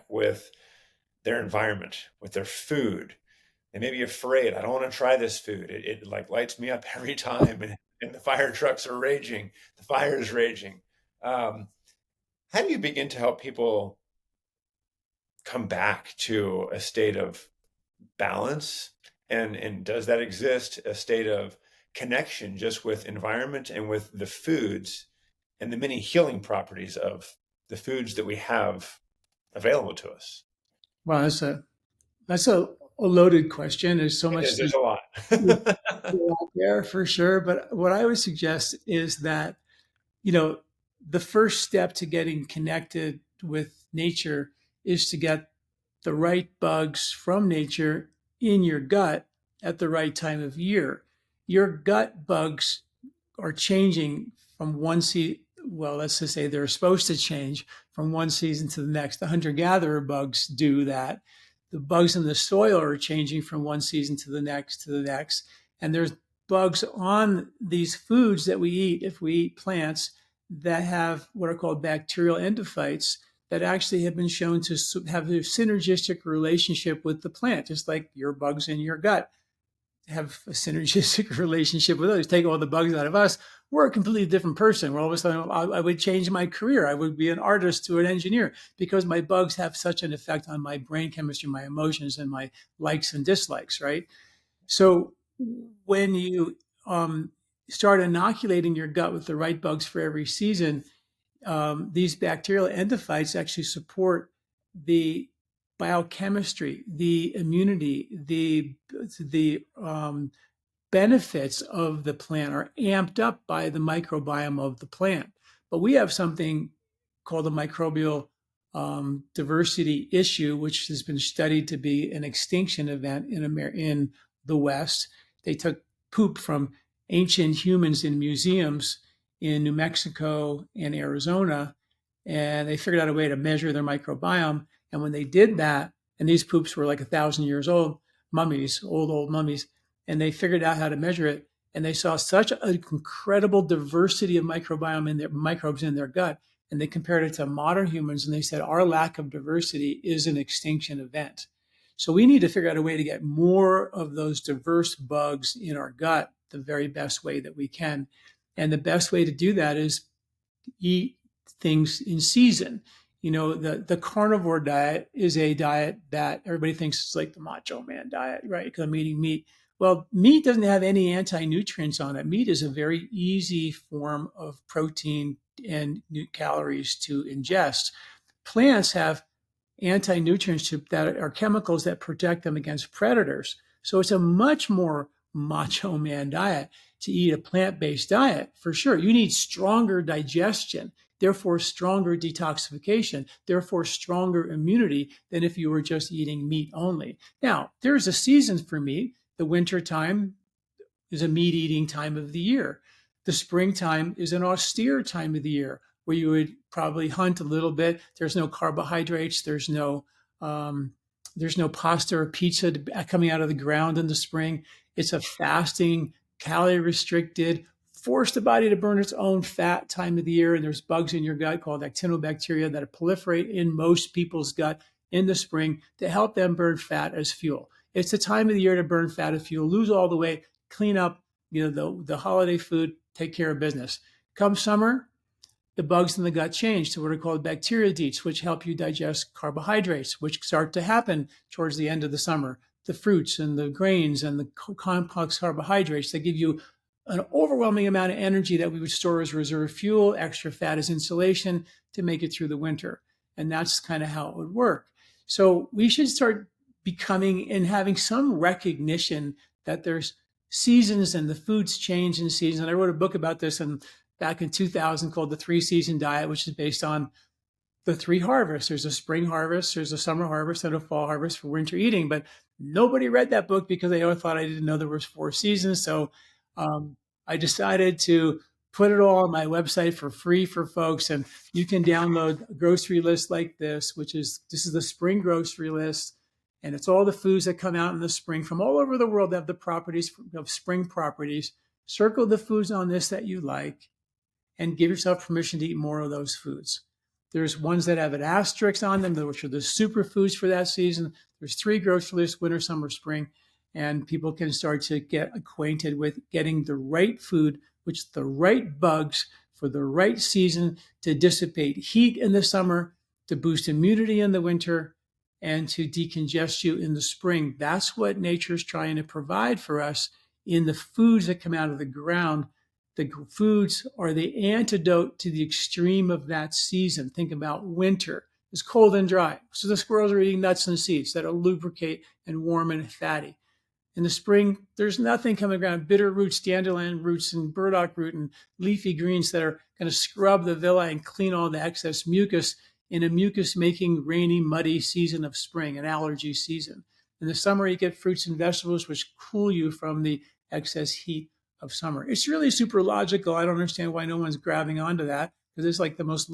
with their environment, with their food? They may be afraid. I don't want to try this food. It like lights me up every time, and the fire trucks are raging. The fire is raging. How do you begin to help people come back to a state of balance? And does that exist, a state of connection just with environment and with the foods and the many healing properties of the foods that we have available to us? Well, that's a loaded question. There's so much There's a lot. out there for sure. But what I would suggest is that, the first step to getting connected with nature is to get the right bugs from nature in your gut at the right time of year. Your gut bugs are changing from one season. Well, let's just say they're supposed to change from one season to the next. The hunter-gatherer bugs do that. The bugs in the soil are changing from one season to the next to the next. And there's bugs on these foods that we eat, if we eat plants, that have what are called bacterial endophytes that actually have been shown to have a synergistic relationship with the plant, just like your bugs in your gut have a synergistic relationship with others. Take all the bugs out of us, we're a completely different person. All of a sudden, I would change my career. I would be an artist to an engineer because my bugs have such an effect on my brain chemistry, my emotions, and my likes and dislikes, right? So when you start inoculating your gut with the right bugs for every season, these bacterial endophytes actually support the biochemistry, the immunity, the benefits of the plant are amped up by the microbiome of the plant. But we have something called the microbial diversity issue, which has been studied to be an extinction event in the West. They took poop from ancient humans in museums in New Mexico and Arizona, and they figured out a way to measure their microbiome. And when they did that, and these poops were like 1,000 years old, mummies, old mummies, and they figured out how to measure it, and they saw such an incredible diversity of microbiome in their microbes in their gut, and they compared it to modern humans, and they said our lack of diversity is an extinction event. So we need to figure out a way to get more of those diverse bugs in our gut the very best way that we can. And the best way to do that is eat things in season. The carnivore diet is a diet that everybody thinks is like the macho man diet, right? Because I'm eating meat. Well, meat doesn't have any anti-nutrients on it. Meat is a very easy form of protein and calories to ingest. Plants have anti-nutrients that are chemicals that protect them against predators. So it's a much more macho man diet to eat a plant-based diet, for sure. You need stronger digestion, therefore stronger detoxification, therefore stronger immunity than if you were just eating meat only. Now, there's a season for meat. The winter time is a meat eating time of the year. The springtime is an austere time of the year where you would probably hunt a little bit. There's no carbohydrates. Um, there's no pasta or pizza coming out of the ground in the spring. It's a fasting, calorie restricted, force the body to burn its own fat time of the year. And there's bugs in your gut called actinobacteria that proliferate in most people's gut in the spring to help them burn fat as fuel. It's the time of the year to burn fat as fuel, lose all the weight, clean up, the holiday food, take care of business. Come summer, the bugs in the gut change to what are called bacteria deets, which help you digest carbohydrates, which start to happen towards the end of the summer. The fruits and the grains and the complex carbohydrates that give you an overwhelming amount of energy that we would store as reserve fuel, extra fat as insulation to make it through the winter. And that's kind of how it would work. So we should start becoming and having some recognition that there's seasons and the foods change in seasons. And I wrote a book about this back in 2000 called The 3-Season Diet, which is based on the 3 harvests. There's a spring harvest, there's a summer harvest, and a fall harvest for winter eating. But nobody read that book because they all thought I didn't know there was 4 seasons. So I decided to put it all on my website for free for folks. And you can download a grocery list like this is the spring grocery list. And it's all the foods that come out in the spring from all over the world that have the properties of spring properties. Circle the foods on this that you like and give yourself permission to eat more of those foods. There's ones that have an asterisk on them, which are the superfoods for that season. There's 3 grocery lists, winter, summer, spring, and people can start to get acquainted with getting the right food, which is the right bugs for the right season to dissipate heat in the summer, to boost immunity in the winter, and to decongest you in the spring. That's what nature's trying to provide for us in the foods that come out of the ground. The foods are the antidote to the extreme of that season. Think about winter. It's cold and dry. So the squirrels are eating nuts and seeds that are lubricate and warm and fatty. In the spring, there's nothing coming around. Bitter roots, dandelion roots, and burdock root, and leafy greens that are going to scrub the villi and clean all the excess mucus in a mucus-making, rainy, muddy season of spring, an allergy season. In the summer, you get fruits and vegetables which cool you from the excess heat of summer. It's really super logical. I don't understand why no one's grabbing onto that because it's like the most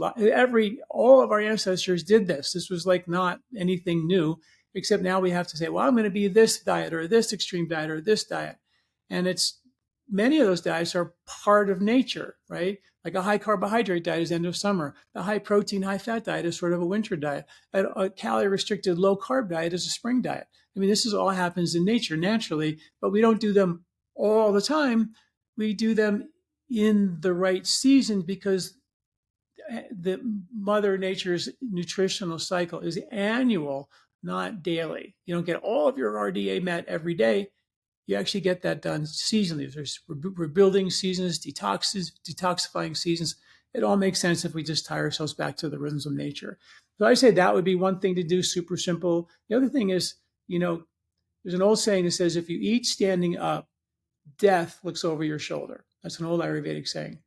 all of our ancestors did this. This was like not anything new, except now we have to say, well, I'm going to be this diet or this extreme diet or this diet. And it's many of those diets are part of nature, right? Like a high carbohydrate diet is end of summer. The high protein, high fat diet is sort of a winter diet. A calorie restricted low carb diet is a spring diet. I mean, this is all happens in nature naturally, but we don't do them all the time. We do them in the right season because the Mother Nature's nutritional cycle is annual, not daily. You don't get all of your RDA met every day. You actually get that done seasonally. There's rebuilding seasons, detoxifying seasons. It all makes sense if we just tie ourselves back to the rhythms of nature. So I say that would be one thing to do, super simple. The other thing is, there's an old saying that says, if you eat standing up, death looks over your shoulder. That's an old Ayurvedic saying.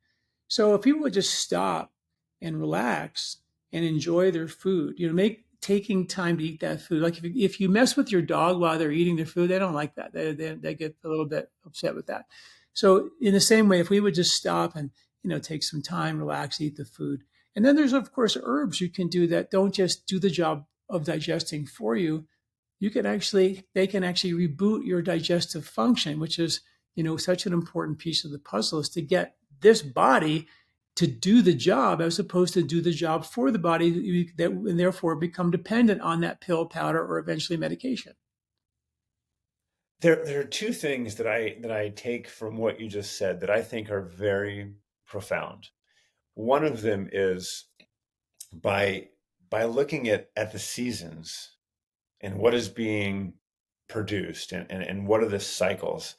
So if people would just stop and relax and enjoy their food, make taking time to eat that food. Like if you mess with your dog while they're eating their food, they don't like that. They get a little bit upset with that. So in the same way, if we would just stop and, take some time, relax, eat the food. And then there's, of course, herbs you can do that don't just do the job of digesting for you. They can actually reboot your digestive function, which is, such an important piece of the puzzle is to get this body to do the job as opposed to do the job for the body and therefore become dependent on that pill, powder, or eventually medication. There are 2 things that I take from what you just said that I think are very profound. One of them is by looking at the seasons and what is being produced, and what are the cycles,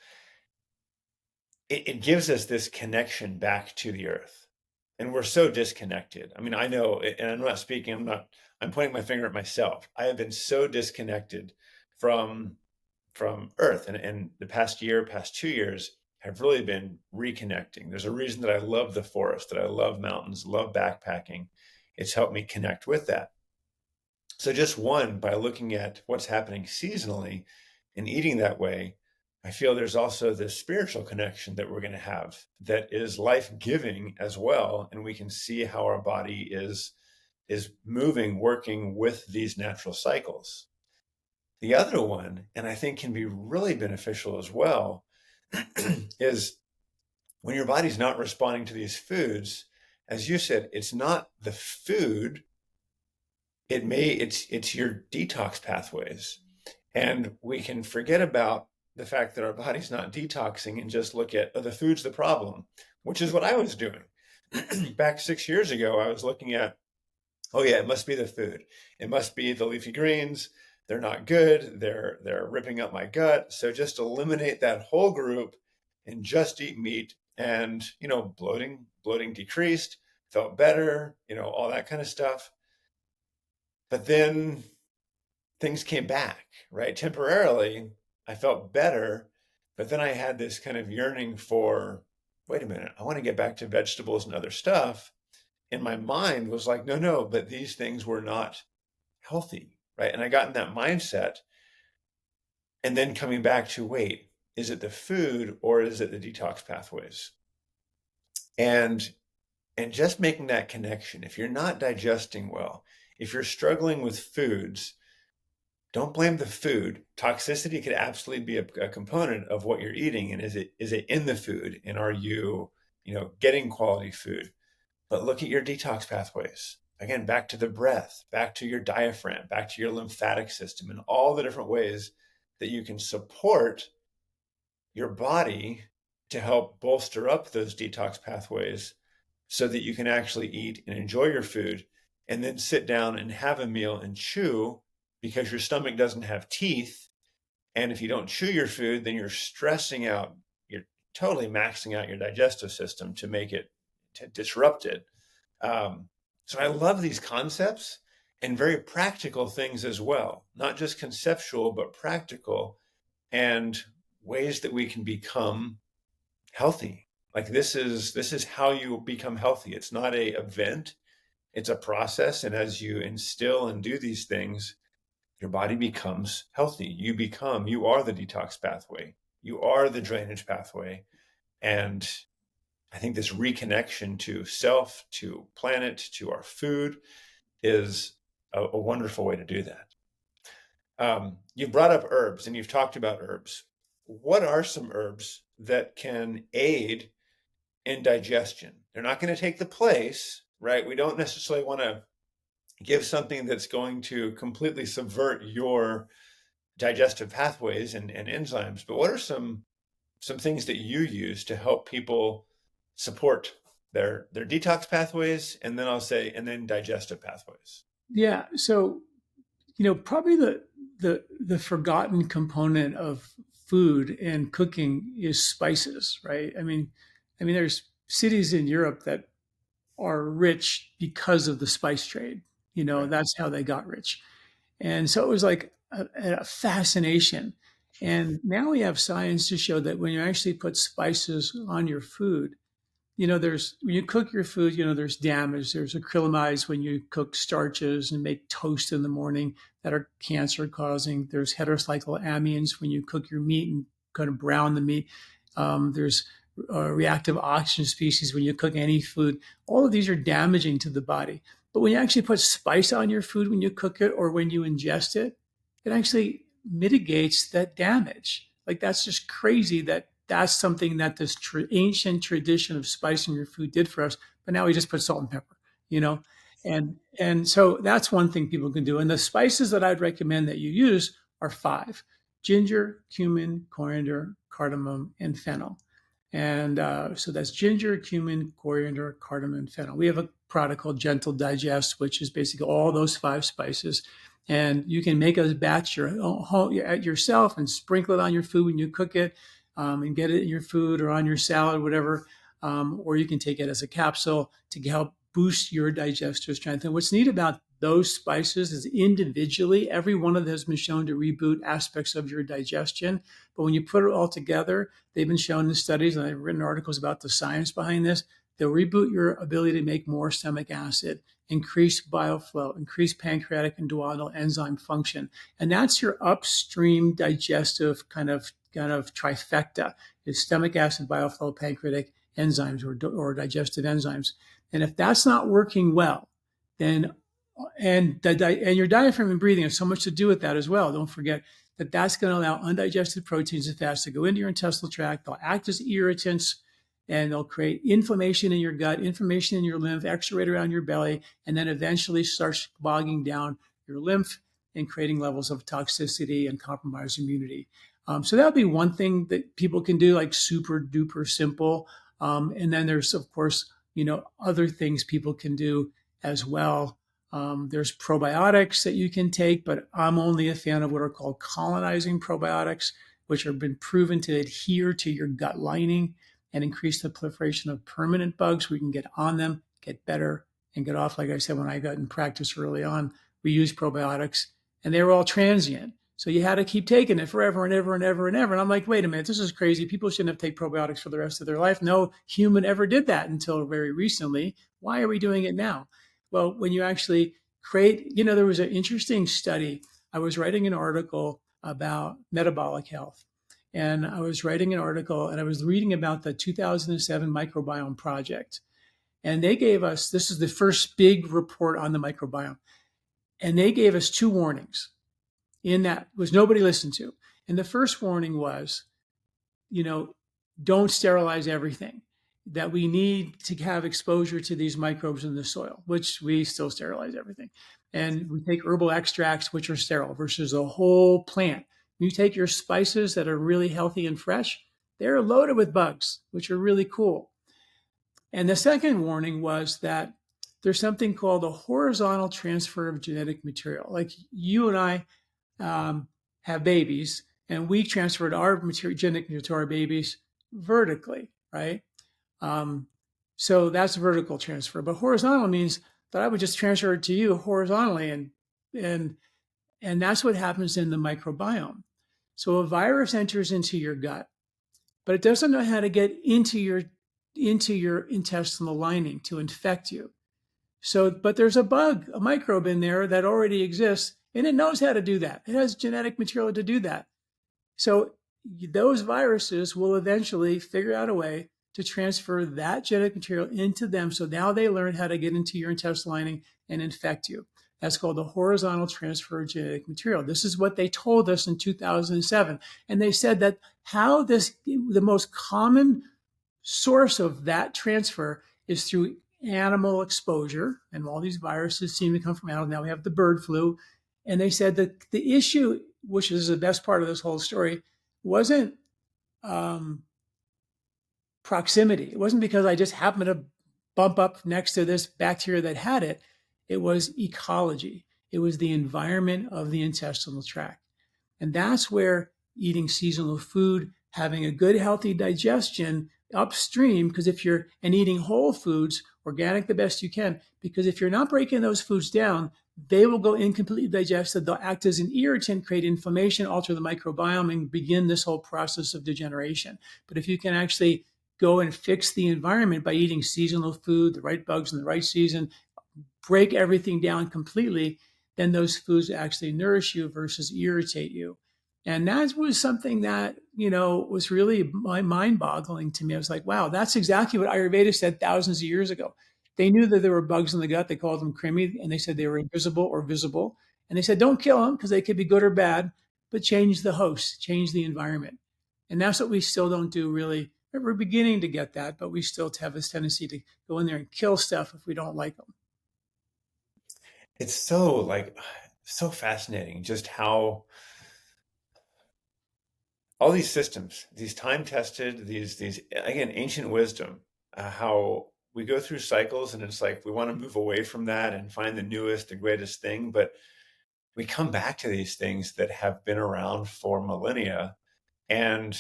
it gives us this connection back to the earth. And we're so disconnected. I mean, I know, and I'm not speaking, I'm pointing my finger at myself. I have been so disconnected from earth, and the past year, past 2 years have really been reconnecting. There's a reason that I love the forest, that I love mountains, love backpacking. It's helped me connect with that. So just one, by looking at what's happening seasonally and eating that way, I feel there's also this spiritual connection that we're going to have that is life-giving as well. And we can see how our body is moving, working with these natural cycles. The other one, and I think can be really beneficial as well, is when your body's not responding to these foods, as you said, it's not the food, it's your detox pathways. And we can forget about the fact that our body's not detoxing and just look at, oh, the food's the problem, which is what I was doing. Back 6 years ago, I was looking at, oh yeah, it must be the food. It must be the leafy greens. They're not good. They're ripping up my gut. So just eliminate that whole group and just eat meat. And, bloating decreased, felt better, all that kind of stuff. But then things came back, right? Temporarily, I felt better, but then I had this kind of yearning for, wait a minute, I want to get back to vegetables and other stuff. And my mind was like, no, no, but these things were not healthy, right? And I got in that mindset, and then coming back to, wait, is it the food or is it the detox pathways? And just making that connection. If you're not digesting well, if you're struggling with foods, don't blame the food. Toxicity could absolutely be a component of what you're eating. And is it in the food? And are you, getting quality food? But look at your detox pathways. Again, back to the breath, back to your diaphragm, back to your lymphatic system, and all the different ways that you can support your body to help bolster up those detox pathways so that you can actually eat and enjoy your food and then sit down and have a meal and chew, because your stomach doesn't have teeth. And if you don't chew your food, then you're stressing out, you're totally maxing out your digestive system to make it, to disrupt it. So I love these concepts and very practical things as well, not just conceptual, but practical, and ways that we can become healthy. Like this is how you become healthy. It's not a event, it's a process. And as you instill and do these things, your body becomes healthy. You are the detox pathway. You are the drainage pathway. And I think this reconnection to self, to planet, to our food is a wonderful way to do that. You've brought up herbs and you've talked about herbs. What are some herbs that can aid in digestion? They're not going to take the place, right? We don't necessarily want to give something that's going to completely subvert your digestive pathways and enzymes. But what are some things that you use to help people support their detox pathways, and then digestive pathways? Yeah. So, probably the forgotten component of food and cooking is spices, right? I mean, there's cities in Europe that are rich because of the spice trade. Right. That's how they got rich. And so it was like a fascination. And now we have science to show that when you actually put spices on your food, there's when you cook your food, there's damage. There's acrylamides when you cook starches and make toast in the morning that are cancer causing. There's heterocycloamines when you cook your meat and kind of brown the meat. There's reactive oxygen species when you cook any food. All of these are damaging to the body. But when you actually put spice on your food when you cook it or when you ingest it, it actually mitigates that damage. Like that's just crazy that's something that this ancient tradition of spicing your food did for us. But now we just put salt and pepper, you know, and so that's one thing people can do. And the spices that I'd recommend that you use are five: ginger, cumin, coriander, cardamom, and fennel. And so that's ginger, cumin, coriander, cardamom, and fennel. We have a product called Gentle Digest, which is basically all those five spices. And you can make a batch yourself and sprinkle it on your food when you cook it, and get it in your food or on your salad, whatever. Or you can take it as a capsule to help boost your digestive strength. And what's neat about those spices is individually, every one of them has been shown to reboot aspects of your digestion. But when you put it all together, they've been shown in studies, and I've written articles about the science behind this, they'll reboot your ability to make more stomach acid, increase bile flow, increase pancreatic and duodenal enzyme function. And that's your upstream digestive kind of trifecta, is stomach acid, bile flow, pancreatic enzymes, or digestive enzymes. And if that's not working well, then and your diaphragm and breathing has so much to do with that as well. Don't forget that that's going to allow undigested proteins and fats to go into your intestinal tract. They'll act as irritants, and they'll create inflammation in your gut, inflammation in your lymph, extra right around your belly, and then eventually starts bogging down your lymph and creating levels of toxicity and compromised immunity. So that would be one thing that people can do, like super duper simple. And then there's, of course, other things people can do as well. There's probiotics that you can take, but I'm only a fan of what are called colonizing probiotics, which have been proven to adhere to your gut lining and increase the proliferation of permanent bugs. We can get on them, get better, and get off. Like I said, when I got in practice early on, we used probiotics, and they were all transient. So you had to keep taking it forever and ever and ever and ever. And I'm like, wait a minute, this is crazy. People shouldn't have to take probiotics for the rest of their life. No human ever did that until very recently. Why are we doing it now? Well, when you actually create, there was an interesting study. I was writing an article about metabolic health. And I was writing an article, and I was reading about the 2007 microbiome project. And they gave us, this is the first big report on the microbiome. And they gave us two warnings in that was nobody listened to. And the first warning was, don't sterilize everything, that we need to have exposure to these microbes in the soil, which we still sterilize everything. And we take herbal extracts, which are sterile, versus a whole plant. You take your spices that are really healthy and fresh, they're loaded with bugs, which are really cool. And the second warning was that there's something called a horizontal transfer of genetic material. Like you and I have babies, and we transferred our genetic material to our babies vertically, right? So that's vertical transfer. But horizontal means that I would just transfer it to you horizontally, and that's what happens in the microbiome. So a virus enters into your gut, but it doesn't know how to get into your intestinal lining to infect you. So, but there's a microbe in there that already exists, and it knows how to do that. It has genetic material to do that. So those viruses will eventually figure out a way to transfer that genetic material into them. So now they learn how to get into your intestinal lining and infect you. That's called the horizontal transfer of genetic material. This is what they told us in 2007. And they said that the most common source of that transfer is through animal exposure. And all these viruses seem to come from animals. Now we have the bird flu. And they said that the issue, which is the best part of this whole story, wasn't proximity. It wasn't because I just happened to bump up next to this bacteria that had it. It was ecology. It was the environment of the intestinal tract. And that's where eating seasonal food, having a good, healthy digestion upstream, because and eating whole foods, organic the best you can, because if you're not breaking those foods down, they will go incompletely digested. They'll act as an irritant, create inflammation, alter the microbiome, and begin this whole process of degeneration. But if you can actually go and fix the environment by eating seasonal food, the right bugs in the right season, break everything down completely, then those foods actually nourish you versus irritate you. And that was something that, was really mind-boggling to me. I was like, wow, that's exactly what Ayurveda said thousands of years ago. They knew that there were bugs in the gut. They called them krimi, and they said they were invisible or visible. And they said, don't kill them because they could be good or bad, but change the host, change the environment. And that's what we still don't do really. We're beginning to get that, but we still have this tendency to go in there and kill stuff if we don't like them. It's so fascinating just how all these systems, these time tested, these again ancient wisdom, how we go through cycles, and it's like we want to move away from that and find the newest, the greatest thing, but we come back to these things that have been around for millennia, and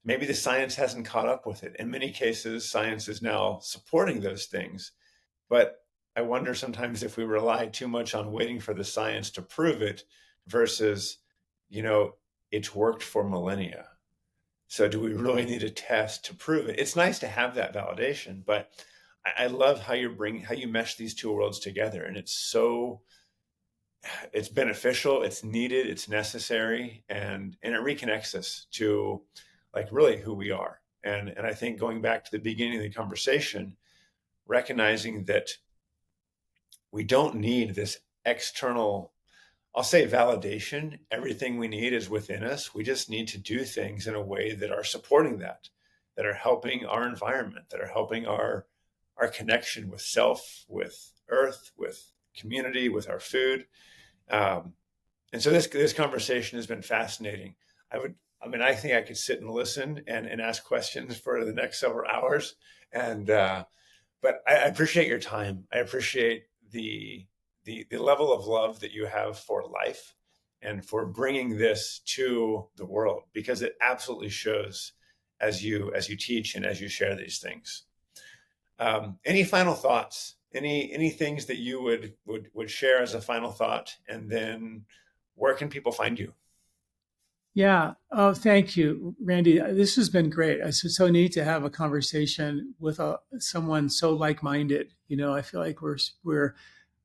maybe the science hasn't caught up with it. In many cases, science is now supporting those things. But I wonder sometimes if we rely too much on waiting for the science to prove it versus, you know, it's worked for millennia. So do we really need a test to prove it? It's nice to have that validation, but I love how how you mesh these two worlds together. And it's beneficial, it's needed, it's necessary, and it reconnects us to like really who we are. And I think going back to the beginning of the conversation, recognizing that we don't need this external, I'll say, validation. Everything we need is within us. We just need to do things in a way that are supporting that are helping our environment, that are helping our connection with self, with earth, with community, with our food. Um, and so this conversation has been fascinating. I think I could sit and listen and ask questions for the next several hours. And but I appreciate your time. I appreciate the level of love that you have for life and for bringing this to the world, because it absolutely shows as you teach and as you share these things. Any final thoughts? Any things that you would share as a final thought, and then where can people find you? Yeah. Oh, thank you, Randy. This has been great. It's so neat to have a conversation with someone so like-minded. I feel like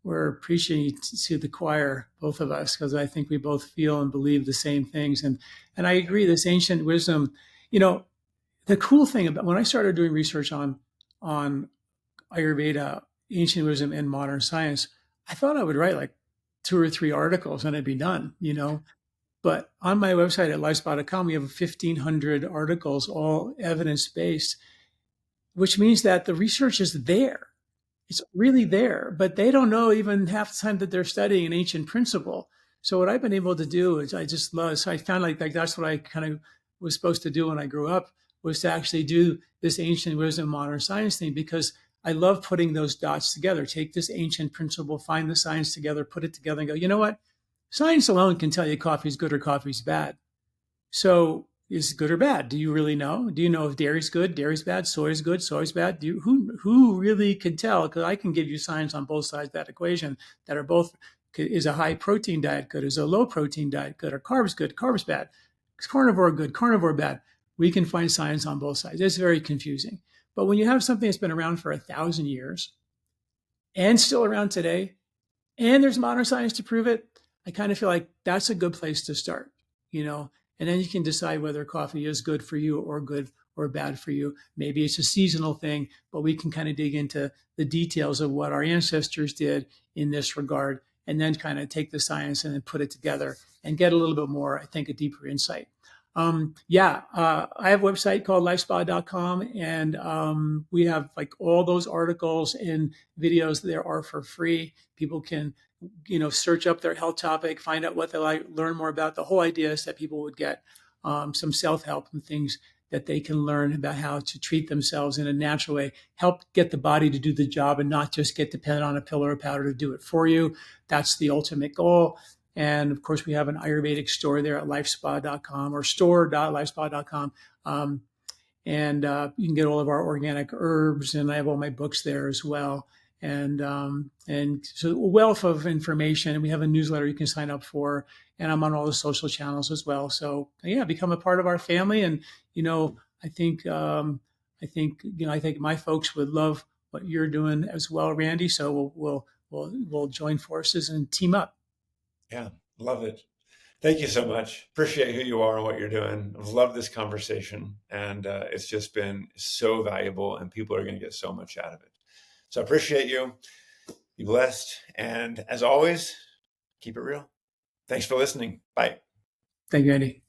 we're preaching to the choir, both of us, because I think we both feel and believe the same things. And I agree. This ancient wisdom. You know, the cool thing about when I started doing research on Ayurveda, ancient wisdom, and modern science, I thought I would write like 2 or 3 articles and I'd be done. But on my website at lifespa.com, we have 1,500 articles, all evidence based, which means that the research is there. It's really there, but they don't know even half the time that they're studying an ancient principle. So what I've been able to do is I just love. So I found like that's what I kind of was supposed to do when I grew up, was to actually do this ancient wisdom, modern science thing, because I love putting those dots together. Take this ancient principle, find the science together, put it together, and go. You know what? Science alone can tell you coffee's good or coffee's bad. So is it good or bad? Do you really know? Do you know if dairy's good, dairy's bad, soy's good, soy's bad? Who really can tell? Because I can give you science on both sides of that equation that are both, is a high protein diet good? Is a low protein diet good? Are carbs good? Carbs bad? Is carnivore good? Carnivore bad? We can find science on both sides. It's very confusing. But when you have something that's been around for 1,000 years and still around today, and there's modern science to prove it, I kind of feel like that's a good place to start, you know, and then you can decide whether coffee is good for you or good or bad for you. Maybe it's a seasonal thing, but we can kind of dig into the details of what our ancestors did in this regard, and then kind of take the science and then put it together and get a little bit more, I think, a deeper insight. I have a website called lifespa.com, and we have like all those articles and videos there are for free. People can, search up their health topic, find out what they like, learn more about. The whole idea is that people would get some self-help and things that they can learn about how to treat themselves in a natural way, help get the body to do the job and not just get dependent on a pill or a powder to do it for you. That's the ultimate goal. And of course, we have an Ayurvedic store there at lifespa.com or store.lifespa.com. You can get all of our organic herbs, and I have all my books there as well. And so a wealth of information. And we have a newsletter you can sign up for, and I'm on all the social channels as well. So yeah, become a part of our family. And I think I think my folks would love what you're doing as well, Randy. So we'll join forces and team up. Yeah, love it. Thank you so much. Appreciate who you are and what you're doing. I've loved this conversation, and it's just been so valuable, and people are going to get so much out of it. So I appreciate you. Be blessed. And as always, keep it real. Thanks for listening. Bye. Thank you, Andy.